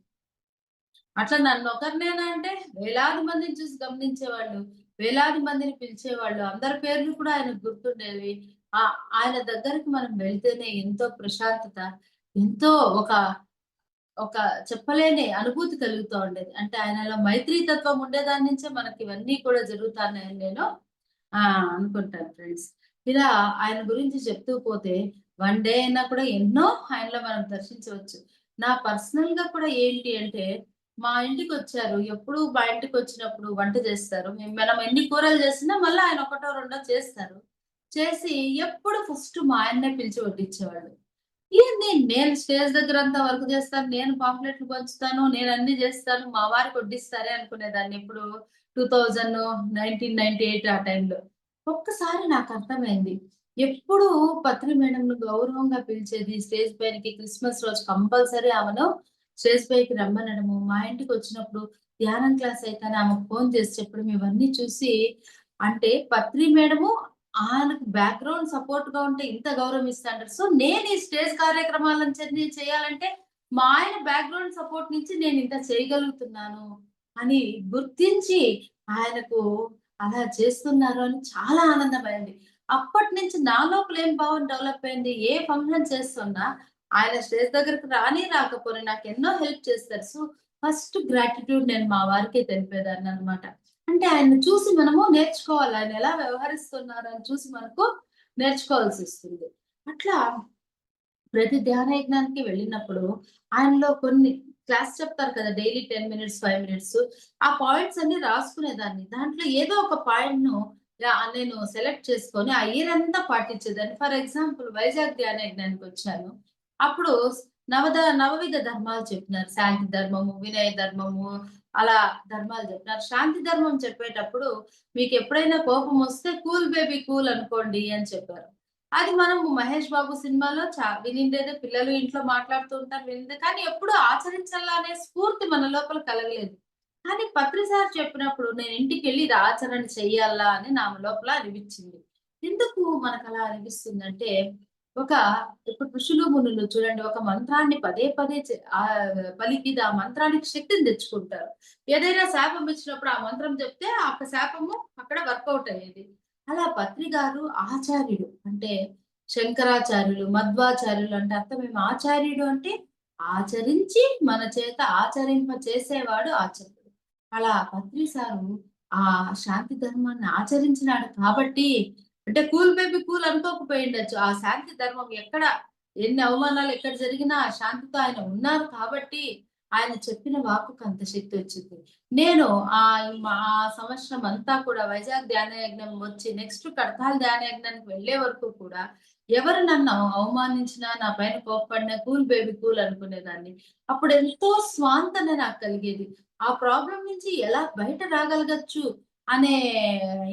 అట్లా నన్నొకరినేనా అంటే వేలాది మందిని చూసి గమనించేవాళ్ళు. వేలాది మందిని పిలిచేవాళ్ళు. అందరి పేర్లు కూడా ఆయనకు గుర్తుండేవి. ఆయన దగ్గరికి మనం వెళ్తేనే ఎంతో ప్రశాంతత, ఎంతో ఒక ఒక చెప్పలేని అనుభూతి కలుగుతా ఉండేది. అంటే ఆయనలో మైత్రీతత్వం ఉండేదాని నుంచే మనకి ఇవన్నీ కూడా జరుగుతాన్నాయని నేను అనుకుంటాను ఫ్రెండ్స్. ఇలా ఆయన గురించి చెప్తూ పోతే వన్ డే అయినా కూడా ఎన్నో ఆయనలో మనం దర్శించవచ్చు. నా పర్సనల్‌గా కూడా ఏంటి అంటే మా ఇంటికొచ్చారు. ఎప్పుడు మా ఇంటికొచ్చినప్పుడు వంట చేస్తారు. మనం ఎన్ని కూరలు చేసినా మళ్ళా ఆయన ఒకటో రెండో చేస్తారు. చేసి ఎప్పుడు ఫస్ట్ మా ఆయన్నే పిలిచి వడ్డించేవాళ్ళు. ఏంది నేను స్టేజ్ దగ్గరంతా వర్క్ చేస్తాను. నేను పాంప్లెట్లు పంచుతాను. నేనన్నీ జేస్తాను. మా వారికి వడ్డిస్తారే అనుకునేదాన్ని. ఎప్పుడు 1998 ఆ టైంలో. ఒక్కసారి నాకర్థమైంది. ఎప్పుడు పత్రి మేడంను గౌరవంగా పిలిచేది స్టేజ్ పైనకి క్రిస్మస్ రోజు కంపల్సరీ ఆమెను స్టేజ్ పైకి రమ్మనడము. మా ఇంటికొచ్చినప్పుడు ధ్యానం క్లాస్ అయితేనే ఆమెకు ఫోను చేసి చెప్పడం ఇవన్నీ చూసి అంటే పత్రి మేడము ఆయనకు బ్యాక్‌గ్రౌండ్ సపోర్ట్‌గా ఉంటే ఇంత గౌరవం ఇస్తాంటారు. సో, నేను ఈ స్టేజ్ కార్యక్రమాలన్నీ చేయాలంటే, మా ఆయన బ్యాక్‌గ్రౌండ్ సపోర్ట్ నుంచి నేనింత చేయగలుగుతున్నాను అని గుర్తించి, ఆయనకు అలా చేస్తున్నారు అని చాలా ఆనందమైంది. అప్పటినుంచి నా లోపల ఏం భావన డెవలప్ అయింది, ఏ ఫంక్షన్ చేస్తున్నా ఆయన స్టేజ్ దగ్గరికి రాకపోయినా నాకెన్నో హెల్ప్ చేస్తారు. సో, ఫస్ట్ గ్రాటిట్యూడ్ నేను మా వారికే తెలిపేదాన్ననమాట. అంటే ఆయన్ని చూసి మనము నేర్చుకోవాలి. ఆయన ఎలా వ్యవహరిస్తున్నారని చూసి మనకు నేర్చుకోవాల్సొస్తుంది. అట్లా ప్రతి ధ్యాన యజ్ఞానికి వెళ్ళినప్పుడు ఆయనలో కొన్ని క్లాస్ చెప్తారు కదా! డైలీ 10 మినిట్స్, 5 మినిట్స్ ఆ పాయింట్స్ అన్నీ రాసుకునేదాన్ని. దాంట్లో ఏదో ఒక పాయింట్‌ను నేను సెలెక్ట్ చేసుకొని ఆ ఇయర్ అంతా పాటించేదాన్ని. ఫర్ ఎగ్జాంపుల్ వైజాగ్ ధ్యాన యజ్ఞానికొచ్చాను. అప్పుడు నవవిధ ధర్మాలు చెప్పినారు. శాంతి ధర్మము, వినయ ధర్మము అలా ధర్మాలు చెప్పినారు. శాంతి ధర్మం చెప్పేటప్పుడు మీకెప్పుడైనా కోపమొస్తే కూల్ బేబీ కూల్ అనుకోండి అని చెప్పారు. అది మనము 'మహేష్ బాబు' సినిమాలో వినిండేదే పిల్లలు ఇంట్లో మాట్లాడుతూ ఉంటారు వినిందే. కానీ ఎప్పుడు ఆచరించాలా అనే స్ఫూర్తి మన లోపల కలగలేదు. కానీ పత్రి సార్ చెప్పినప్పుడు నేను ఇంటికెళ్ళి ఇది ఆచరణ చెయ్యాలా అని నా లోపల అనిపించింది. ఎందుకు మనకలా అనిపిస్తుందంటే, ఒక ఇప్పుడు ఋషులు, మునులు చూడండి ఒక మంత్రాన్ని పదే పదే పలికి ఆ మంత్రానికి శక్తిని తెచ్చుకుంటారు. ఏదైనా శాపం ఇచ్చినప్పుడు ఆ మంత్రం చెప్తే ఆ శాపము అక్కడ వర్కౌట్ అయ్యేది. అలా పత్రి గారు ఆచార్యుడు. అంటే శంకరాచార్యులు, మధ్వాచార్యులు అంటే అర్థమేమి ఆచార్యుడు అంటే ఆచరించి మన చేత ఆచరింప చేసేవాడు ఆచార్యుడు. అలా పత్రి సారు ఆ శాంతి ధర్మాన్ని ఆచరించినాడు కాబట్టి అంటే కూల్ బేబీ కూల్ అనుకోకపోయిండొచ్చు. ఆ శాంతి ధర్మం ఎక్కడ ఎన్ని అవమానాలు ఎక్కడ జరిగినా శాంతితో ఆయన ఉన్నారు కాబట్టి ఆయన చెప్పిన వాక్కుకి అంత శక్తి వచ్చింది. నేను ఆ సంవత్సరం అంతా కూడా వైజాగ్ ధ్యాన యజ్ఞం వచ్చి నెక్స్ట్ కడతాల్ ధ్యాన యజ్ఞానికి వెళ్ళే వరకు కూడా ఎవరు నన్ను అవమానించినా, నా పైన కోప్పడినా కూల్ బేబీ కూల్ అనుకునేదాన్ని. అప్పుడు ఎంతో స్వాంతన నాకు కలిగేది. ఆ ప్రాబ్లమ్ నుంచి ఎలా బయట రాగలగొచ్చు అనే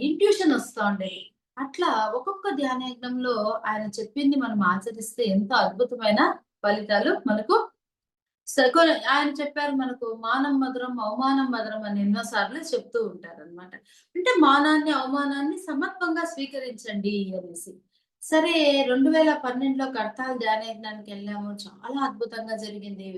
ఇంట్యూషన్ వస్తా ఉండేది. అట్లా ఒక్కొక్క ధ్యాన యజ్ఞంలో ఆయన చెప్పింది మనం ఆచరిస్తే ఎంతో అద్భుతమైన ఫలితాలు మనకు ఆయన చెప్పారు మనకు మానం మధురం, అవమానం మధురం అని ఎన్నో సార్లు చెప్తూ ఉంటారనమాట. అంటే మానాన్ని, అవమానాన్ని సమత్వంగా స్వీకరించండి అనేసి. సరే 2012లో కడతాల్ ధ్యానయజ్ఞానికెళ్ళాము. చాలా అద్భుతంగా జరిగింది.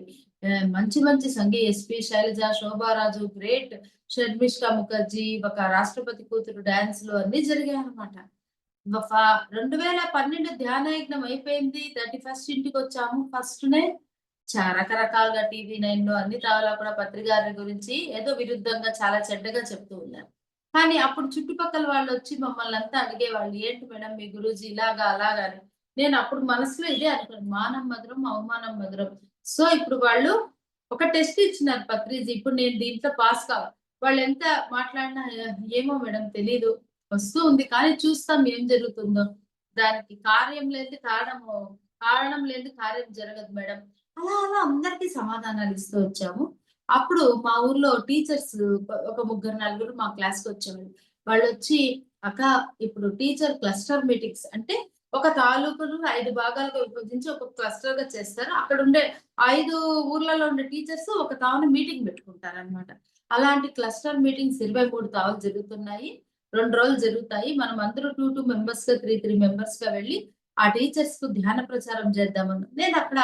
మంచి మంచి ఎస్‌పి శైలజ, శోభారాజు, గ్రేట్ షర్మిష్ఠా ముఖర్జీ, ఒక రాష్ట్రపతి కూతురు డాన్స్‌లు అన్నీ జరిగాయనమాట. 2012 ధ్యానయజ్ఞం అయిపోయింది. 31 ఇంటికొచ్చాము. ఫస్ట్‌నే రకరకాలుగా టీవీ నైన్‌లో అన్ని తావలా కూడా పత్రి గారి గురించి ఏదో విరుద్ధంగా చాలా చెడ్డగా చెప్తూ ఉన్నారు. కానీ అప్పుడు చుట్టుపక్కల వాళ్ళొచ్చి మమ్మల్నంతా అడిగేవాళ్ళు. "ఏంటి మేడం మీ గురూజీ ఇలాగా, అలాగా" అని. నేను అప్పుడు మనసులో ఇదే అనుకున్నాను. మానం మధురం, అవమానం మధురం. సో, ఇప్పుడు వాళ్ళు ఒక టెస్ట్ ఇచ్చినారు పత్రిజీ. ఇప్పుడు నేను దీంట్లో పాస్ కావాలి. వాళ్ళెంత మాట్లాడినా "ఏమో మేడం తెలీదు. వస్తూ ఉంది. కానీ చూస్తాం ఏం జరుగుతుందో. దానికి కార్యం లేనిది కారణం లేనిది కార్యం జరగదు మేడం." అలా అలా అందరికీ సమాధానాలిస్తూ వచ్చాము. అప్పుడు మా ఊర్లో టీచర్స్ ఒక ముగ్గురు, నలుగురు మా క్లాస్‌కొచ్చేవాళ్ళు. వాళ్ళొచ్చి "అక్క ఇప్పుడు టీచర్ క్లస్టర్ మీటింగ్స్ అంటే ఒక తాలూకును 5 భాగాలుగా విభజించి ఒక క్లస్టర్‌గా చేస్తారు. అక్కడుండే 5 ఊర్లలో ఉండే టీచర్స్ ఒక తావున మీటింగ్ పెట్టుకుంటారనమాట. అలాంటి క్లస్టర్ మీటింగ్స్ 23 తావులు జరుగుతున్నాయి. 2 రోజులు జరుగుతాయి. మనం అందరూ 2 మెంబర్స్ గా 3 మెంబర్స్ గా వెళ్ళి ఆ టీచర్స్ కు ధ్యాన ప్రచారం చేద్దామని. నేను అక్కడ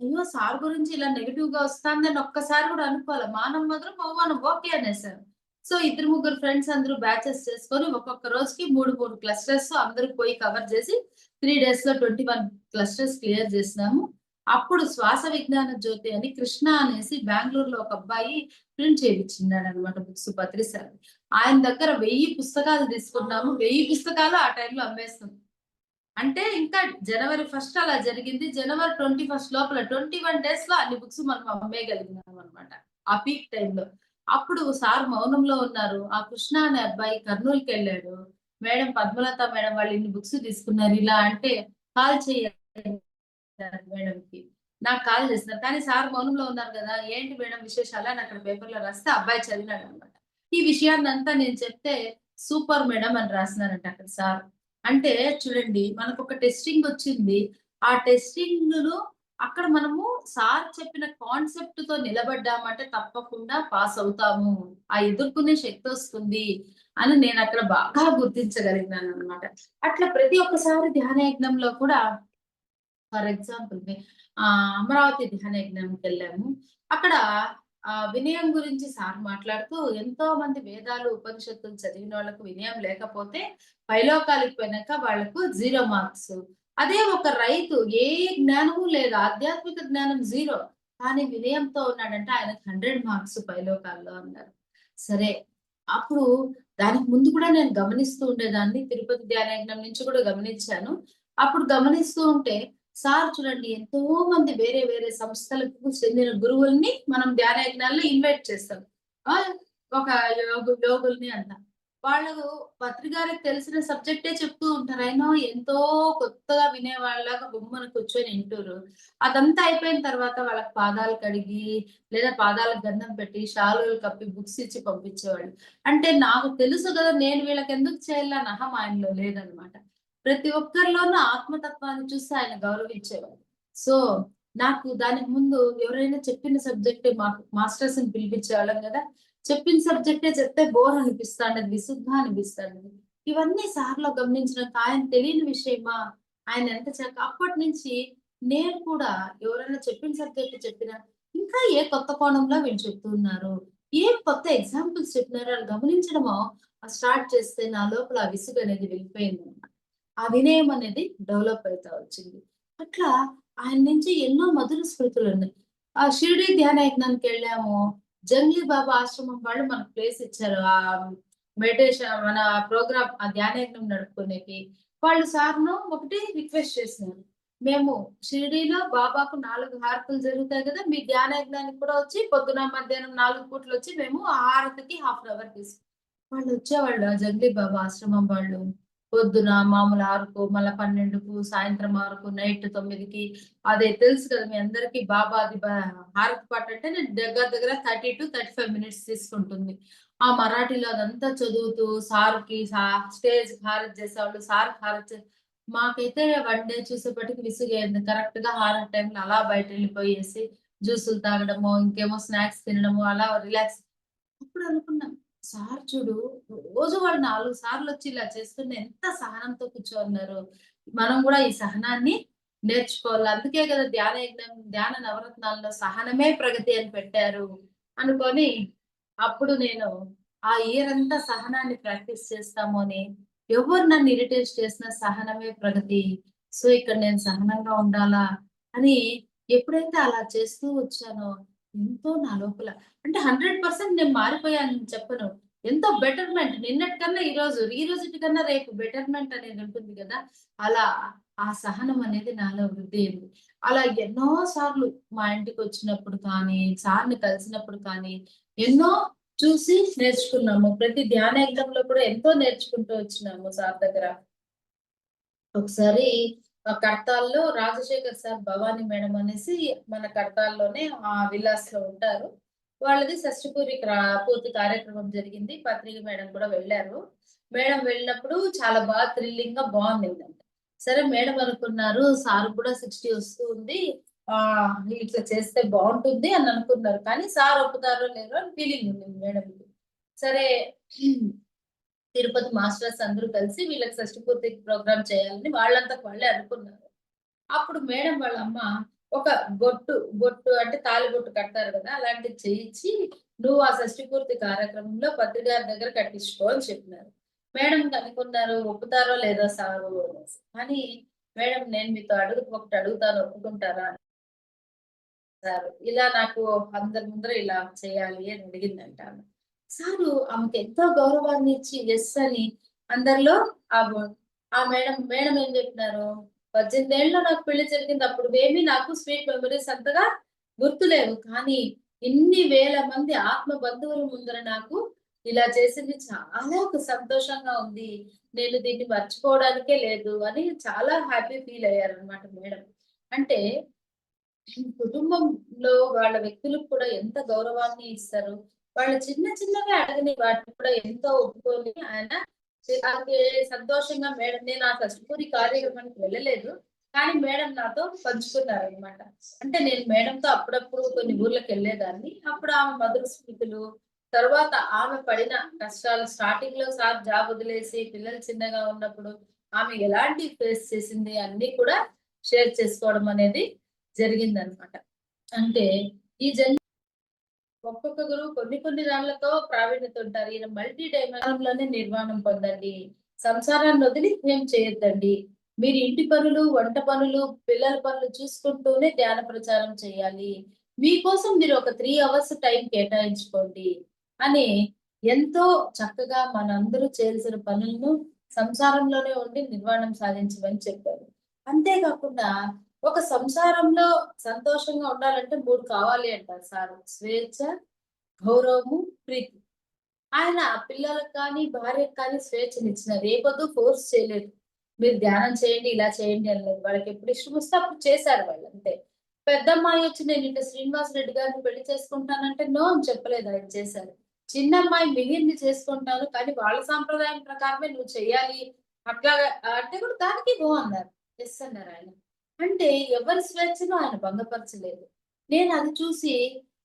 అయ్యో సార్ గురించి ఇలా నెగెటివ్ గా వస్తాందని ఒక్కసారి కూడా అనుకోవాలి. మానవ మధురం బహుమానం ఓకే అనేసాను. సో ఇద్దరు ముగ్గురు ఫ్రెండ్స్ అందరూ బ్యాచెస్ చేసుకొని ఒక్కొక్క రోజుకి 3 క్లస్టర్స్ అందరూ పోయి కవర్ చేసి 3 డేస్ లో 21 క్లస్టర్స్ క్లియర్ చేసినాము. అప్పుడు శ్వాస విజ్ఞాన జ్యోతి అని కృష్ణ అనేసి బెంగళూరులో ఒక అబ్బాయి ప్రింట్ చేయించిన్నాడు అనమాట బుక్స్ పత్రి సార్. ఆయన దగ్గర 1000 పుస్తకాలు తీసుకున్నాము. 1000 పుస్తకాలు ఆ టైంలో అమ్మేస్తాం. అంటే ఇంకా జనవరి 1 అలా జరిగింది. జనవరి 21 లోపల 21 డేస్ లో అన్ని బుక్స్ మనం అమ్మేయగలిగినాం అనమాట. ఆ పీక్ టైంలో. అప్పుడు సార్ మౌనంలో ఉన్నారు. ఆ కృష్ణ అనే అబ్బాయి కర్నూలుకెళ్ళాడు. మేడం పద్మలత మేడం వాళ్ళు ఇన్ని బుక్స్ తీసుకున్నారు. ఇలా అంటే కాల్ చేయాలి మేడంకి. నాకు కాల్ చేస్తున్నారు. కానీ సార్ మౌనంలో ఉన్నారు కదా! ఏంటి మేడం విశేషాలు అని అక్కడ పేపర్‌లో రాస్తే అబ్బాయి చదివినాడనమాట. ఈ విషయాన్నంతా నేను చెప్తే సూపర్ మేడం అని రాసినారంట అక్కడ సార్. అంటే చూడండి మనకొక టెస్టింగ్ వచ్చింది. ఆ టెస్టింగ్‌లో అక్కడ మనము సార్ చెప్పిన కాన్సెప్ట్‌తో నిలబడ్డామంటే తప్పకుండా పాస్ అవుతాము. ఆ ఎదుర్కొనే శక్తొస్తుంది అని నేనక్కడ బాగా గుర్తించగలిగినాననమాట. అట్లా ప్రతి ఒక్కసారి ధ్యాన యజ్ఞంలో కూడా ఫర్ ఎగ్జాంపుల్ అమరావతి ధ్యాన యజ్ఞంకెళ్ళాము. అక్కడ వినయం గురించి సార్ మాట్లాడుతూ ఎంతో మంది వేదాలు, ఉపనిషత్తులు చదివిన వాళ్ళకు వినయం లేకపోతే పైలోకాలకి పోయినాక వాళ్ళకు 0 మార్క్స్. అదే ఒక రైతు ఏ జ్ఞానము లేదు. ఆధ్యాత్మిక జ్ఞానం 0. కానీ వినయంతో ఉన్నాడంటే ఆయనకు 100 మార్క్స్ పైలోకాల్లో అన్నారు. సరే. అప్పుడు దానికి ముందు కూడా నేను గమనిస్తూ ఉండేదాన్ని. తిరుపతి ధ్యానయజ్ఞం నుంచి కూడా గమనించాను. అప్పుడు గమనిస్తూ ఉంటే సార్ చూడండి ఎంతో మంది వేరే వేరే సంస్థలకు చెందిన గురువుల్ని మనం ధ్యాన యజ్ఞాల్లో ఇన్వైట్ చేస్తాం. ఆ! ఒక యోగుల్ని అంతా. వాళ్ళు పత్రి గారికి తెలిసిన సబ్జెక్టే చెప్తూ ఉంటారు. అయినా ఎంతో కొత్తగా వినేవాళ్ళలాగా గమ్మున కూర్చొని ఇంటురు. అదంతా అయిపోయిన తర్వాత వాళ్ళకి పాదాలు కడిగి, లేదా పాదాలకు గంధం పెట్టి, షాలులు కప్పి, బుక్స్ ఇచ్చి పంపించేవాళ్ళు. అంటే నాకు తెలుసు గదా! నేను వీళ్ళకెందుకు చేయాలని అహం ఆయనలో లేదనమాట. ప్రతి ఒక్కరిలోనూ ఆత్మతత్వాన్ని చూసి ఆయన గౌరవించేవారు. సో, నాకు దానికి ముందు ఎవరైనా చెప్పిన సబ్జెక్టే మాస్టర్స్‌ని పిలిపించేవాళ్ళం గదా! చెప్పిన సబ్జెక్టే చెప్తే బోర్ అనిపిస్తాండేది. విసుగ్గా అనిపిస్తాండేది. ఇవన్నీ సార్‌లో గమనించినాక ఆయన తెలియని విషయమా? ఆయన ఎంత అప్పటినుంచి నేను కూడా ఎవరైనా చెప్పిన సబ్జెక్ట్ చెప్పినా, ఇంకా ఏ కొత్త కోణంలో వీళ్ళు చెప్తున్నారు? ఏం కొత్త ఎగ్జాంపుల్స్ చెప్పినారు అని గమనించడము స్టార్ట్ చేస్తే నా లోపల ఆ విసుగనేది వెళ్ళిపోయిందనమాట. ఆ వినయం అనేది డెవలప్ అయితా వచ్చింది. అట్లా ఆయన నుంచి ఎన్నో మధుర స్మృతులున్నాయి. ఆ షిరిడి ధ్యాన యజ్ఞానికెళ్ళాము. జంగ్లీ బాబా ఆశ్రమం వాళ్ళు మనకు ప్లేస్ ఇచ్చారు. మన ప్రోగ్రామ్ ఆ ధ్యాన యజ్ఞం నడుపుకునేకి. వాళ్ళు సార్‌ను ఒకటి రిక్వెస్ట్ చేసినారు. మేము షిరిడీలో బాబాకు 4 హారతులు జరుగుతాయి గదా! మీ ధ్యాన యజ్ఞానికి కూడా వచ్చి పొద్దున, మధ్యాహ్నం 4 పూటలొచ్చి మేము ఆ హారతికి హాఫ్ అన్ అవర్ వాళ్ళొచ్చేవాళ్ళు ఆ జంగ్లీ బాబా ఆశ్రమం వాళ్ళు. పొద్దున మామూలు 6కు, మళ్ళా 12కు, సాయంత్రం 6కు, నైట్ 9కి అదే తెలుసు కదా! మీ అందరికి బాబాది హారతి పాటంటే నేను దగ్గర దగ్గర 30-35 మినిట్స్ తీసుకుంటుంది. ఆ మరాఠీలో అదంతా చదువుతూ సార్‌కి స్టేజ్‌కి హారతి చేసేవాళ్ళు. సార్‌కి హారతి మాకైతే వన్ డే చూసేప్పటికి విసుగయింది. కరెక్ట్‌గా హారతి టైంలో అలా బయటెళ్ళిపోయేసి జ్యూసులు తాగడమో, ఇంకేమో స్నాక్స్ తినడమో అలా రిలాక్స్ అప్పుడు అనుకున్నా సార్ చూడు రోజు వాళ్ళు 4 సార్లొచ్చి ఇలా చేస్తుంటే ఎంత సహనంతో కూర్చోన్నారు. మనం గూడా ఈ సహనాన్ని నేర్చుకోవాలి. అందుకే గదా ధ్యాన యజ్ఞం, ధ్యాన నవరత్నాల్లో సహనమే ప్రగతి అని పెట్టారు. అనుకోని అప్పుడు నేను ఆ ఇయర్ అంతా సహనాన్ని ప్రాక్టీస్ చేస్తాము అని ఎవరు నన్ను ఇరిటేట్ చేసినా సహనమే ప్రగతి. సో, ఇక్కడ నేను సహనంగా ఉండాలా అని ఎప్పుడైతే అలా చేస్తూ వచ్చానో ఎంతో నా లోపల అంటే 100% నేను మారిపోయానని చెప్పను. ఎంతో బెటర్‌మెంట్ నిన్నటి కన్నా ఈరోజు, ఈ రోజుటి కన్నా రేపు బెటర్‌మెంట్ అనేది ఉంటుంది గదా! అలా ఆ సహనం అనేది నాలో వృద్ధి అయింది. అలా ఎన్నో సార్లు మా ఇంటికొచ్చినప్పుడు కానీ, సార్‌ని కలిసినప్పుడు కానీ, ఎన్నో చూసి నేర్చుకున్నాము. ప్రతి ధ్యాన యజ్ఞంలో కూడా ఎంతో నేర్చుకుంటూ వచ్చినాము సార్ దగ్గర. ఒకసారి కడతాల్‌లో రాజశేఖర్ సార్, భవాని మేడం అనేసి మన కడతాల్‌లోనే విల్లాస్‌లో ఉంటారు. వాళ్ళది షష్టి పూర్తి కార్యక్రమం జరిగింది. పత్రిక మేడం కూడా వెళ్లారు. మేడం వెళ్ళినప్పుడు చాలా థ్రిల్లింగ్‌గా బావుండిందంట. సరే మేడం అనుకున్నారు సార్‌కి కూడా 60 వస్తూ ఉంది. ఇట్లా చేస్తే బావుంటుంది అని అనుకున్నారు. కానీ సార్ ఒప్పుతారో లేదో అని ఫీలింగ్ ఉండింది మేడంకి. సరే తిరుపతి మాస్టర్స్ అందరూ కలిసి వీళ్ళకి షష్టి పూర్తి ప్రోగ్రామ్ చేయాలని వాళ్ళంతకు వాళ్ళే అనుకున్నారు. అప్పుడు మేడం వాళ్ళ అమ్మ ఒక బొట్టు అంటే తాళిబొట్టు కడతారు కదా! అలాంటిది చేయించి, "నువ్వు ఆ షష్టి పూర్తి కార్యక్రమంలో పంతులు గారి దగ్గర కట్టించుకో" అని చెప్పినారు. మేడం కనుక్కున్నారు, ఒప్పుతారో లేదో సారు అనేసి. కానీ మేడం, "నేను మీతో ఒకటి అడుగుతాను, ఒప్పుకుంటారా?" సారు. ఇలా నాకు అందరి ముందర ఇలా చేయాలి అని అడిగిందంట ఆమె. సారు ఆమెకి ఎంతో గౌరవాన్ని ఇచ్చి యెస్ అని అందరిలో ఆ బొ ఆ మేడం ఏం చెప్పినారు, 18 ఏళ్ళలో నాకు పెళ్లి జరిగింది. అప్పుడువేమీ నాకు స్వీట్ మెమోరీస్ అంతగా గుర్తులేవు. కానీ ఇన్ని వేల మంది ఆత్మ బంధువుల ముందర నాకు ఇలా చేసింది చాలా ఒక సంతోషంగా ఉంది. నేను దీన్ని మర్చిపోవడానికే లేదు అని చాలా హ్యాపీ ఫీల్ అయ్యారనమాట మేడం. అంటే కుటుంబంలో వాళ్ళ వ్యక్తులకు కూడా ఎంత గౌరవాన్ని ఇస్తారు. వాళ్ళు చిన్నగా అడగని వాటిని కూడా ఎంతో ఒప్పుకొని ఆయన అది సంతోషంగా మేడం, నేను ఆ కస్తూరి కార్యక్రమానికి వెళ్ళలేదు. కానీ మేడం నాతో పంచుకున్నారనమాట. అంటే నేను మేడంతో అప్పుడప్పుడు కొన్ని ఊర్లకెళ్ళేదాన్ని. అప్పుడు ఆమె మధుర స్మృతులు, తర్వాత ఆమె పడిన కష్టాలు, స్టార్టింగ్‌లో సార్ జాబ్ వదిలేసి పిల్లలు చిన్నగా ఉన్నప్పుడు ఆమె ఎలాంటి ఫేస్ చేసింది అన్నీ కూడా షేర్ చేసుకోవడం అనేది జరిగిందనమాట. అంటే ఈ ఒక్కొక్క గురువు కొన్ని దాన్లతో ప్రావీణ్యత ఉంటారు. ఈయన మల్టీ డైమెన్షన్‌లోనే నిర్వాణం పొందండి. సంసారాన్ని వదిలి ఏం చేయొద్దండి. మీరు ఇంటి పనులు, వంట పనులు, పిల్లల పనులు చూసుకుంటూనే ధ్యాన ప్రచారం చేయాలి. మీకోసం మీరు ఒక 3 అవర్స్ టైం కేటాయించుకోండి అని ఎంతో చక్కగా మనందరూ చేయాల్సిన పనులను సంసారంలోనే ఉండి నిర్వాణం సాధించమని చెప్పారు. అంతే కాకుండా ఒక సంసారంలో సంతోషంగా ఉండాలంటే 3 కావాలి అంటారు సారు. స్వేచ్ఛ, గౌరవము, ప్రీతి. ఆయన పిల్లలకు కానీ, భార్యకు కానీ స్వేచ్ఛనిచ్చినారు. ఏ పొద్దు ఫోర్స్ చేయలేదు. మీరు ధ్యానం చేయండి, ఇలా చేయండి అనలేదు. వాళ్ళకెప్పుడు ఇష్టమొస్తే అప్పుడు చేశారు వాళ్ళంతే. పెద్దమ్మాయి వచ్చి నేను ఇట్లా శ్రీనివాస్ రెడ్డి గారిని పెళ్లి చేసుకుంటానంటే నో అని చెప్పలేదు, ఆయన చేశారు. చిన్నమ్మాయి మిగిలింది చేసుకుంటాను, కానీ వాళ్ళ సాంప్రదాయం ప్రకారమే నువ్వు చెయ్యాలి. అట్లాగా అంటే కూడా దానికి నో అన్నారు. యెస్ అన్నారాయన. అంటే ఎవరి స్వేచ్ఛను ఆయన భంగపరచలేదు. నేనది చూసి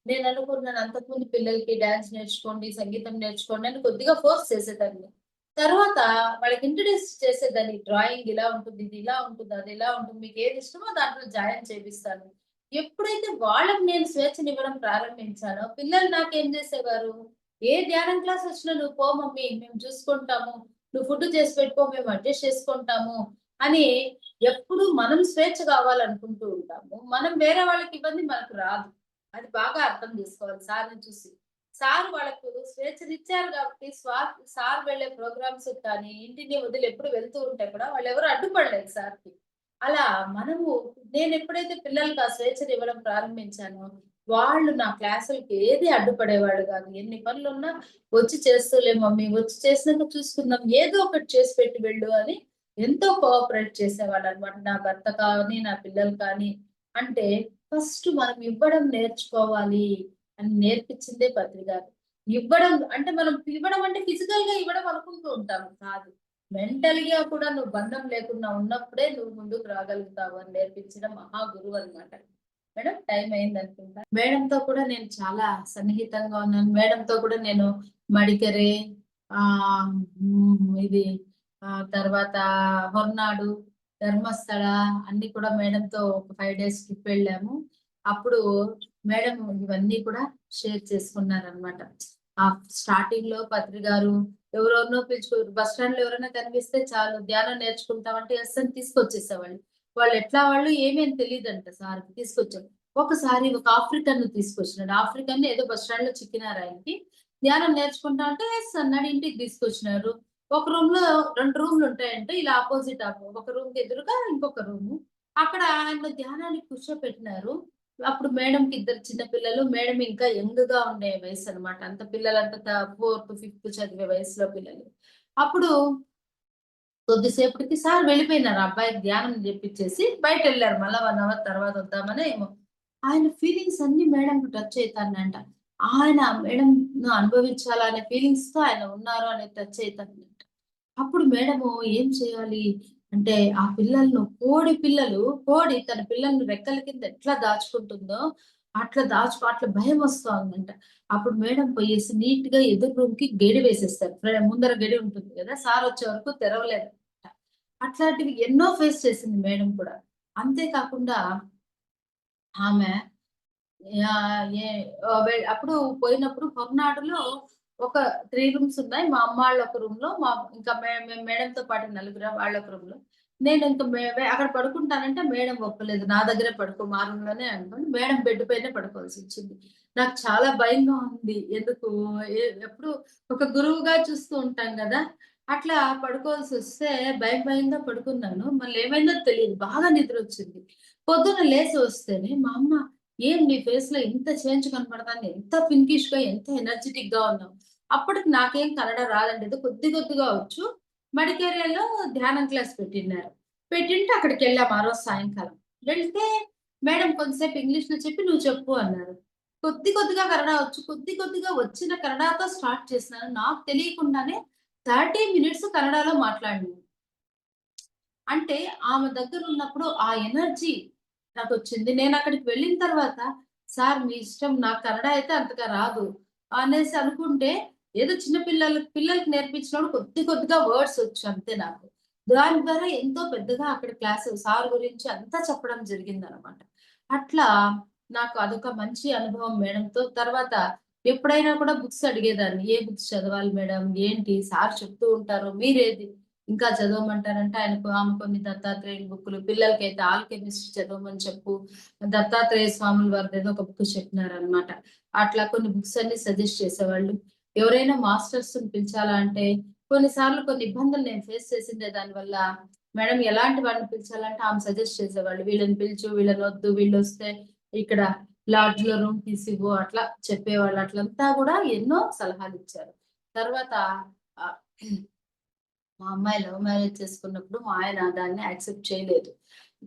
నేననుకున్నాను, అంతకుముందు పిల్లలకి డాన్స్ నేర్చుకోండి, సంగీతం నేర్చుకోండి అని కొద్దిగా ఫోర్స్ చేసేదాన్ని. తర్వాత వాళ్ళకి ఇంట్రొడ్యూస్ చేసేదాన్ని. డ్రాయింగ్ ఇలా ఉంటుంది, ఇది ఇలా ఉంటుంది, అది ఇలా ఉంటుంది. మీకేది ఇష్టమో దాంట్లో జాయిన్ చేపిస్తాను. ఎప్పుడైతే వాళ్ళకి నేను స్వేచ్ఛనివ్వడం ప్రారంభించానో, పిల్లలు నాకేం చేసేవారు, ఏ ధ్యానం క్లాస్ వచ్చినా "నువ్వు పో మమ్మీ, మేము చూసుకుంటాము. నువ్వు ఫుడ్ చేసి పెట్టుకో, మేము అడ్జస్ట్ చేసుకుంటాము" అని ఎప్పుడు మనం స్వేచ్ఛ కావాలనుకుంటూ ఉంటాము. మనం వేరే వాళ్ళకి ఇబ్బంది మనకు రాదు. అది బాగా అర్థం చేసుకోవాలి సార్‌ని చూసి. సార్ వాళ్ళకు స్వేచ్ఛనిచ్చారు కాబట్టి సార్ వెళ్ళే ప్రోగ్రామ్స్‌కి కానీ, ఇంటిని వదిలి ఎప్పుడు వెళ్తూ ఉంటే కూడా వాళ్ళెవరు అడ్డుపడలేదు సార్‌కి. అలా మనము నేనెప్పుడైతే పిల్లలకి ఆ స్వేచ్ఛనివ్వడం ప్రారంభించానో, వాళ్ళు నా క్లాసులకి ఏది అడ్డుపడేవాళ్ళు గాదు. ఎన్ని పనులున్నా "వచ్చి చేస్తూలే మమ్మీ, వచ్చి చేసినాక చూసుకుందాం. ఏదో ఒకటి చేసి పెట్టి వెళ్ళు" అని ఎంతో కోఆపరేట్ చేసేవాళ్ళనమాట. నా భర్త కానీ, నా పిల్లలు కానీ. అంటే ఫస్ట్ మనం ఇవ్వడం నేర్చుకోవాలి అని నేర్పించిందే పత్రి గారు. ఇవ్వడం అంటే మనం ఇవ్వడం అంటే ఫిజికల్‌గా ఇవ్వడం అనుకుంటూ ఉంటాం. కాదు. మెంటల్‌గా కూడా నువ్వు బంధం లేకుండా ఉన్నప్పుడే నువ్వు ముందుకు రాగలుగుతావు అని నేర్పించిన మహా గురువన్నమాట. Madam time అయిందనుకుంటా. మేడంతో కూడా నేను చాలా సన్నిహితంగా ఉన్నాను. మేడంతో కూడా నేను మడికెరే, ఇది తర్వాత హొర్నాడు, ధర్మస్థల అన్నీ కూడా మేడంతో ఒక 5 డేస్ ట్రిప్ వెళ్ళాము. అప్పుడు మేడం ఇవన్నీ కూడా షేర్ చేసుకున్నారనమాట. స్టార్టింగ్‌లో పత్రి గారు ఎవరెవరినో బస్ స్టాండ్‌లో ఎవరైనా కనిపిస్తే చాలు ధ్యానం నేర్చుకుంటామంటే ఎస్ అని తీసుకొచ్చేసేవాళ్ళు. వాళ్ళు ఏమి అని తెలీదంట సార్‌కి తీసుకొచ్చారు. ఒకసారి ఒక ఆఫ్రికన్‌ని తీసుకొచ్చినాడు. ఆఫ్రికన్‌ని ఏదో బస్ స్టాండ్‌లో చిక్కినారు ఆయనకి. ధ్యానం నేర్చుకుంటా అంటే ఎస్ అన్నాడు. ఇంటికి తీసుకొచ్చినారు. ఒక రూమ్‌లో 2 రూమ్‌లుంటాయంట. ఇలా ఒక రూమ్‌కి ఎదురుగా ఇంకొక రూము. అక్కడ ఆయన్ని ధ్యానానికి కూర్చోపెట్టినారు. అప్పుడు మేడంకి ఇద్దరు చిన్న పిల్లలు. మేడం ఇంకా యంగ్‌గా ఉండే వయసనమాట. అంత పిల్లలంతా 4థ్, 5థ్ చదివే వయసులో పిల్లలు. అప్పుడు కొద్దిసేపటికి సార్ వెళ్ళిపోయినారు. ఆ అబ్బాయికి ధ్యానం జెప్పిచ్చేసి బయటెళ్లారు. మళ్ళా 1 అవర్ తర్వాత వద్దామనో ఏమో. ఆయన ఫీలింగ్స్ అన్నీ మేడంకి టచ్ అయితాన్నాయంట. ఆయన మేడంను అనుభవించాలనే ఫీలింగ్స్‌తో ఆయన ఉన్నారు అనేది టచ్ అయితాందంట. అప్పుడు మేడము ఏం చేయాలి అంటే, ఆ పిల్లలను కోడి తన పిల్లల్ని రెక్కల కింద ఎట్లా దాచుకుంటుందో, అట్లా భయం వస్తోందంట. అప్పుడు మేడం పోయేసి నీట్‌గా ఎదురు రూమ్‌కి గేడి వేసేస్తారు. ముందర గడి ఉంటుంది గదా! సార్ వచ్చే వరకు తెరవలేదనమాట. అట్లాంటివి ఎన్నో ఫేస్ చేసింది మేడం కూడా. అంతే కాకుండా ఆమె అప్పుడు పోయినప్పుడు హొరనాడులో ఒక 3 రూమ్స్ ఉన్నాయి. మా అమ్మాళ్ళ ఒక రూమ్‌లో, ఇంకా మేము మేడంతో పాటు నలుగురం వాళ్ళొక రూమ్‌లో. నేను ఇంక అక్కడ పడుకుంటానంటే మేడం ఒప్పుకోలేదు. నా దగ్గరే పడుకో మా రూమ్‌లోనే అనుకోని మేడం బెడ్ పైనే పడుకోవాల్సొచ్చింది. నాకు చాలా భయంగా ఉంది. ఎందుకు ఎప్పుడు ఒక గురువుగా చూస్తూ ఉంటాం గదా! అట్లా పడుకోవాల్సొస్తే భయంగా పడుకున్నాను. మళ్ళీ ఏమైందో తెలీదు. బాగా నిద్రొచ్చింది. పొద్దున్న లేసి వస్తేనే మా అమ్మ "ఏం నీ ఫేస్‌లో ఇంత చేంజ్ కనపడతాంది. ఎంత పింకిష్‌గా, ఎంత ఎనర్జిటిక్‌గా ఉన్నావు." అప్పటికి నాకేం కన్నడ రాదండి. ఏదో కొద్దిగా వచ్చు. మడికేరియాలో ధ్యానం క్లాస్ పెట్టిన్నారు. పెట్టింటే అక్కడికెళ్ళాం ఆ రోజు సాయంకాలం. వెళ్తే మేడం కొంతసేపు ఇంగ్లీష్‌లో చెప్పి "నువ్వు చెప్పు" అన్నారు. కొద్దిగా కన్నడ వచ్చు. కొద్దిగా వచ్చిన కన్నడతో స్టార్ట్ చేసినాను. నాకు తెలియకుండానే 30 మినిట్స్ కన్నడలో మాట్లాడినాను. అంటే ఆమె దగ్గరున్నప్పుడు ఆ ఎనర్జీ నాకొచ్చింది. నేనక్కడికి వెళ్ళిన తర్వాత, "సార్ మీ ఇష్టం. నాకు కన్నడ అయితే అంతగా రాదు" అనేసి అనుకుంటే, ఏదో చిన్న పిల్లలకి నేర్పించినప్పుడు కొద్దిగా వర్డ్స్ వచ్చు అంతే నాకు. దాని ద్వారా ఎంతో పెద్దగా అక్కడ క్లాసు సార్ గురించి అంతా చెప్పడం జరిగిందనమాట. అట్లా నాకు అదొక మంచి అనుభవం మేడంతో. తర్వాత ఎప్పుడైనా కూడా బుక్స్ అడిగేదాన్ని. "ఏ బుక్స్ చదవాలి మేడం? ఏంటి? సార్ చెప్తూ ఉంటారు. మీరేది ఇంకా చదవమంటారంటే ఆమె కొన్ని దత్తాత్రేయుని బుక్కులు, పిల్లలకైతే ఆల్కెమిస్ట్ చదవమని చెప్పు. దత్తాత్రేయ స్వాముల వారిదేదో ఒక బుక్ చెప్పినారనమాట. అట్లా కొన్ని బుక్స్ అన్ని సజెస్ట్ చేసేవాళ్ళు. ఎవరైనా మాస్టర్స్‌ని పిలిచాలా అంటే, కొన్ని సార్లు కొన్ని ఇబ్బందులు నేను ఫేస్ చేసిందే దానివల్ల. మేడం ఎలాంటి వాళ్ళని పిలిచాలంటే ఆమె సజెస్ట్ చేసేవాళ్ళు. వీళ్ళని పిలుచు, వీళ్ళనొద్దు, వీళ్ళొస్తే ఇక్కడ లాడ్జ్‌లో రూమ్ తీసివ్వు అట్లా చెప్పేవాళ్ళు. అట్లంతా గూడా ఎన్నో సలహాలిచ్చారు. తర్వాత ఆహ్ మా అమ్మాయి లవ్ మ్యారేజ్ చేసుకున్నప్పుడు మా ఆయన దాన్ని యాక్సెప్ట్ చేయలేదు.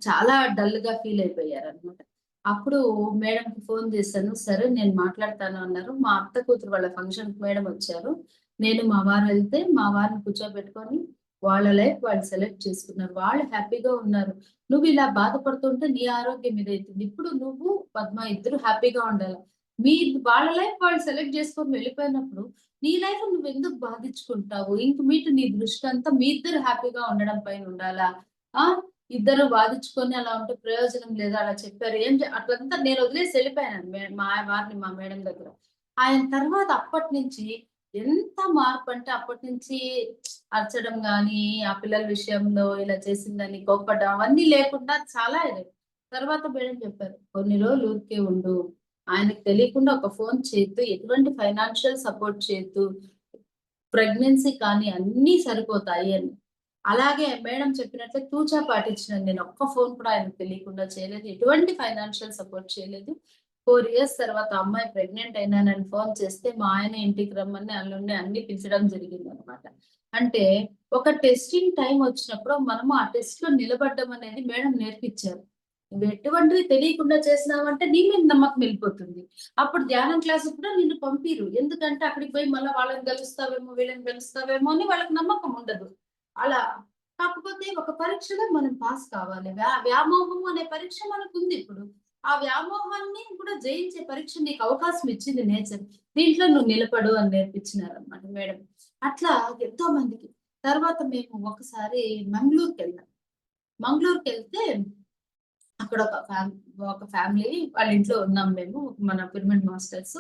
చాలా డల్‌గా ఫీల్ అయిపోయారనమాట. అప్పుడు మేడంకి ఫోన్ చేశాను. సరే నేను మాట్లాడతాను అన్నారు. మా అత్త కూతురు వాళ్ళ ఫంక్షన్‌కి మేడం వచ్చారు. నేను మా వారు వెళ్తే మా వారిని కూర్చోబెట్టుకొని వాళ్ళ లైఫ్ వాళ్ళు సెలెక్ట్ చేసుకున్నారు. వాళ్ళు హ్యాపీగా ఉన్నారు. నువ్వు ఇలా బాధపడుతుంటే నీ ఆరోగ్యం ఇదైతుంది. ఇప్పుడు నువ్వు, పద్మ ఇద్దరు హ్యాపీగా ఉండాలి. మీ వాళ్ళ లైఫ్ వాళ్ళు సెలెక్ట్ చేసుకొని వెళ్ళిపోయినప్పుడు నీ లైఫ్ నువ్వెందుకు బాధించుకుంటావు? ఇంక నీ దృష్టంతా మీ ఇద్దరు హ్యాపీగా ఉండడం పైన ఉండాలా? ఆ! ఇద్దరు బాధించుకొని అలా ఉంటే ప్రయోజనం లేదా? అలా చెప్పారు. అట్లంతా నేను వదిలేసి ఎళ్ళిపోయాను. మా వారిని మా మేడం దగ్గర. ఆయన తర్వాత అప్పటినుంచి ఎంత మార్పంటే అప్పటినుంచి అరచడం గానీ, ఆ పిల్లల విషయంలో ఇలా చేసిందని కోప్పడ్డం అవన్నీ లేకుండా చాలా ఇదయింది. తర్వాత మేడం చెప్పారు. "కొన్ని రోజులు ఊరికే ఉండు. ఆయనకి తెలియకుండా ఒక ఫోను చేయొద్దు. ఎటువంటి ఫైనాన్షియల్ సపోర్ట్ చేయొద్దు. ప్రెగ్నెన్సీ కానీ అన్నీ సరిపోతాయి" అని. అలాగే మేడం చెప్పినట్లే తూచా పాటించినాను నేను. ఒక్క ఫోను కూడా ఆయనకు తెలియకుండా చేయలేదు. ఎటువంటి ఫైనాన్షియల్ సపోర్ట్ చేయలేదు. 4 ఇయర్స్ తర్వాత అమ్మాయి ప్రెగ్నెంట్ అయినానని ఫోను చేస్తే మా ఆయన ఇంటికి రమ్మని అల్లుడిని అన్నీ పిలిచడం జరిగిందనమాట. అంటే ఒక టెస్టింగ్ టైమ్ వచ్చినప్పుడు మనము ఆ టెస్ట్‌లో నిలబడ్డం అనేది మేడం నేర్పిచ్చారు. నువ్వు ఎటువంటివి తెలియకుండా చేసినావంటే నీ మీద నమ్మకం వెళ్ళిపోతుంది. అప్పుడు ధ్యానం క్లాస్‌కి కూడా నిన్ను పంపియరు. ఎందుకంటే అక్కడికి పోయి మళ్ళా వాళ్ళని గెలుస్తావేమో, వీళ్ళని గెలుస్తావేమో అని వాళ్ళకి నమ్మకం ఉండదు. అలా కాకపోతే ఒక పరీక్షలో మనం పాస్ కావాలి. వ్యామోహం అనే పరీక్ష మనకుందిప్పుడు. ఆ వ్యామోహాన్ని కూడా జయించే పరీక్ష నీకు అవకాశం ఇచ్చింది నేచర్. దీంట్లో నువ్వు నిలబడు అని నేర్పించినారనమాట మేడం. అట్లా ఎంతో మందికి. తర్వాత మేము ఒకసారి మంగళూరుకెళ్ళాం. మంగళూరుకెళ్తే అక్కడ ఒక ఫ్యామిలీ వాళ్ళ ఇంట్లో ఉన్నాం మేము. మన పిరమిడ్ మాస్టర్స్.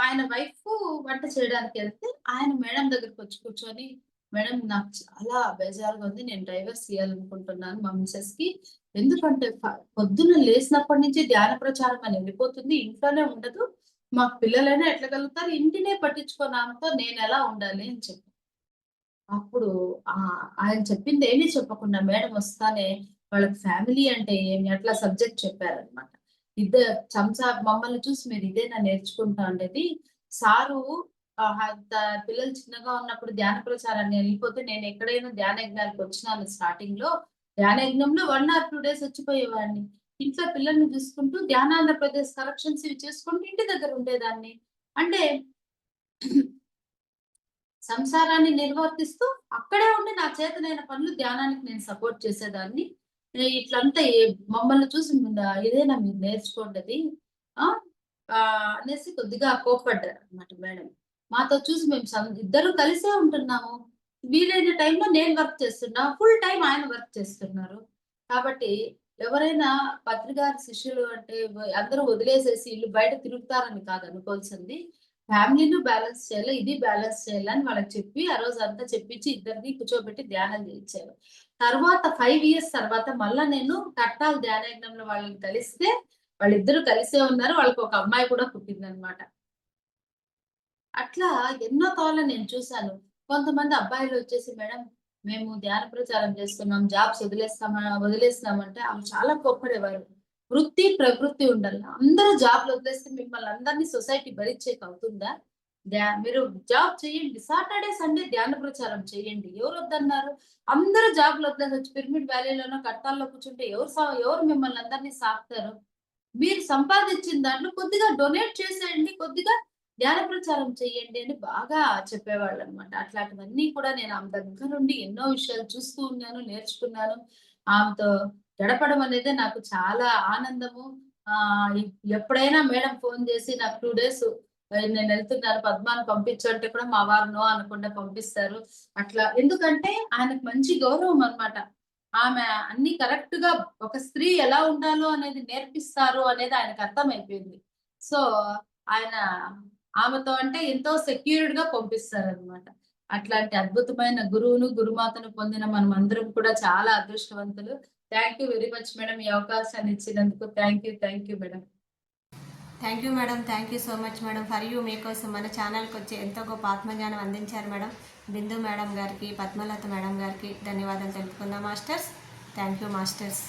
ఆయన వైఫు వంట చేయడానికెళ్తే, ఆయన మేడం దగ్గరకొచ్చి కూర్చొని, "మేడం నాకు చాలా బేజారుగా ఉంది. నేను డైవర్స్ ఇయ్యాలనుకుంటున్నాను మా మిసెస్‌కి. ఎందుకంటే పొద్దున్న లేసినప్పటి నుంచి ధ్యాన ప్రచారం అని వెళ్ళిపోతుంది. ఇంట్లోనే ఉండదు. మాకు పిల్లలైనా ఎట్లా కలుగుతారు? ఇంటినే పట్టించుకోని ఆమెతో నేనెలా ఉండాలి" అని చెప్పి. అప్పుడు ఆయన చెప్పిందేమీ చెప్పకుండా మేడం వస్తానే వాళ్ళకి ఫ్యామిలీ అంటే ఏమి అట్లా సబ్జెక్ట్ చెప్పారనమాట. మమ్మల్ని చూసి మీరు ఇదేనా నేర్చుకుంటా ఉండేది. సారు ఆహ్, ద పిల్లలు చిన్నగా ఉన్నప్పుడు ధ్యాన ప్రచారాన్ని ఎళ్ళిపోతే నేనెక్కడైనా ధ్యాన యజ్ఞానికొచ్చినాను స్టార్టింగ్‌లో. ధ్యాన యజ్ఞంలో 1 ఆర్ 2 డేస్ వచ్చిపోయేవాడిని. ఇంట్లో పిల్లల్ని చూసుకుంటూ ధ్యానాంధ్రప్రదేశ్ కరెక్షన్స్ ఇవి చేసుకుంటూ ఇంటి దగ్గర ఉండేదాన్ని. అంటే సంసారాన్ని నిర్వర్తిస్తూ, అక్కడే ఉండి నా చేతనైన పనులు ధ్యానానికి నేను సపోర్ట్ చేసేదాన్ని. ఇట్లంతా మమ్మల్ని చూసి ఇదేనా మీరు నేర్చుకోండది ఆ అనేసి కొద్దిగా కోప్పడ్డారు అనమాట మేడం. మాతో చూసి మేము ఇద్దరు కలిసే ఉంటున్నాము. వీలైన టైంలో నేను వర్క్ చేస్తున్నా. ఫుల్ టైమ్ ఆయన వర్క్ చేస్తున్నారు. కాబట్టి ఎవరైనా పత్రికారి శిష్యులు అంటే అందరూ వదిలేసేసి ఈళ్ళు బయట తిరుగుతారని కాదు అనుకోవాల్సింది. ఫ్యామిలీను బ్యాలెన్స్ చేయాలి. ఇది బ్యాలెన్స్ చేయాలని వాళ్ళకి చెప్పి, ఆ రోజంతా చెప్పించి ఇద్దరిని కూర్చోబెట్టి ధ్యానం చేయించారు. తర్వాత 5 ఇయర్స్ తర్వాత మళ్ళా నేను కట్టాల ధ్యానయజ్ఞంలో వాళ్ళని కలిస్తే, వాళ్ళిద్దరూ కలిసే ఉన్నారు. వాళ్ళకొక అమ్మాయి కూడా పుట్టిందనమాట. అట్లా ఎన్నో తోల నేను చూసాను. కొంతమంది అబ్బాయిలొచ్చేసి మేడం మేము ధ్యాన ప్రచారం చేస్తున్నాం. జాబ్స్ వదిలేస్తున్నామంటే ఆమె చాలా కోప్పడేవారు. వృత్తి, ప్రవృత్తి ఉండాల. అందరూ జాబ్‌లు వదిలేస్తే మిమ్మల్ని అందరిని సొసైటీ భరించేకవుతుందా? మీరు జాబ్ చేయండి. సాటర్‌డే, సండే ధ్యాన ప్రచారం చేయండి. ఎవరొద్దన్నారు? అందరూ జాబ్‌లు వదిలేసొచ్చి పిరమిడ్ వ్యాలీలోనో, కట్టాల్లో కూర్చుంటే ఎవరు మిమ్మల్ని అందరిని సాకుతారు? మీరు సంపాదించిన దాంట్లో కొద్దిగా డొనేట్ చేసేయండి. కొద్దిగా జ్ఞాన ప్రచారం చేయండి అని బాగా చెప్పేవాళ్ళనమాట. అట్లాంటివన్నీ కూడా నేను ఆమె దగ్గరుండి ఎన్నో విషయాలు చూస్తూ ఉన్నాను, నేర్చుకున్నాను. ఆమెతో గడపడం అనేది నాకు చాలా ఆనందము. ఆహ్, ఇ ఎప్పుడైనా మేడం ఫోను చేసి నాకు 2 డేస్ నేనెళ్తున్నాను పద్మాని పంపించు అంటే కూడా మా వారు నో అనకుండా పంపిస్తారు. అట్లా ఎందుకంటే ఆయనకు మంచి గౌరవం అన్నమాట. ఆమె అన్నీ కరెక్ట్‌గా ఒక స్త్రీ ఎలా ఉండాలో అనేది నేర్పిస్తారు అనేది ఆయనకు అర్థమైపోయింది. సో, ఆయన ఆమెతో అంటే ఎంతో సెక్యూర్డ్‌గా పంపిస్తారనమాట. అట్లాంటి అద్భుతమైన గురువును, గురుమాతను పొందిన మనమందరం కూడా చాలా అదృష్టవంతులు. Thank you very much madam. ఈ అవకాశాన్ని ఇచ్చినందుకు. Thank you madam. Thank you madam. Thank you so much madam. For you మీకోసం మన ఛానల్కి వచ్చి ఎంతో గొప్ప ఆత్మజ్ఞానం అందించారు మేడం. బిందు మేడం గారికి, పద్మలత మేడం గారికి ధన్యవాదాలు తెలుపుకుందాం మాస్టర్స్. Thank you masters.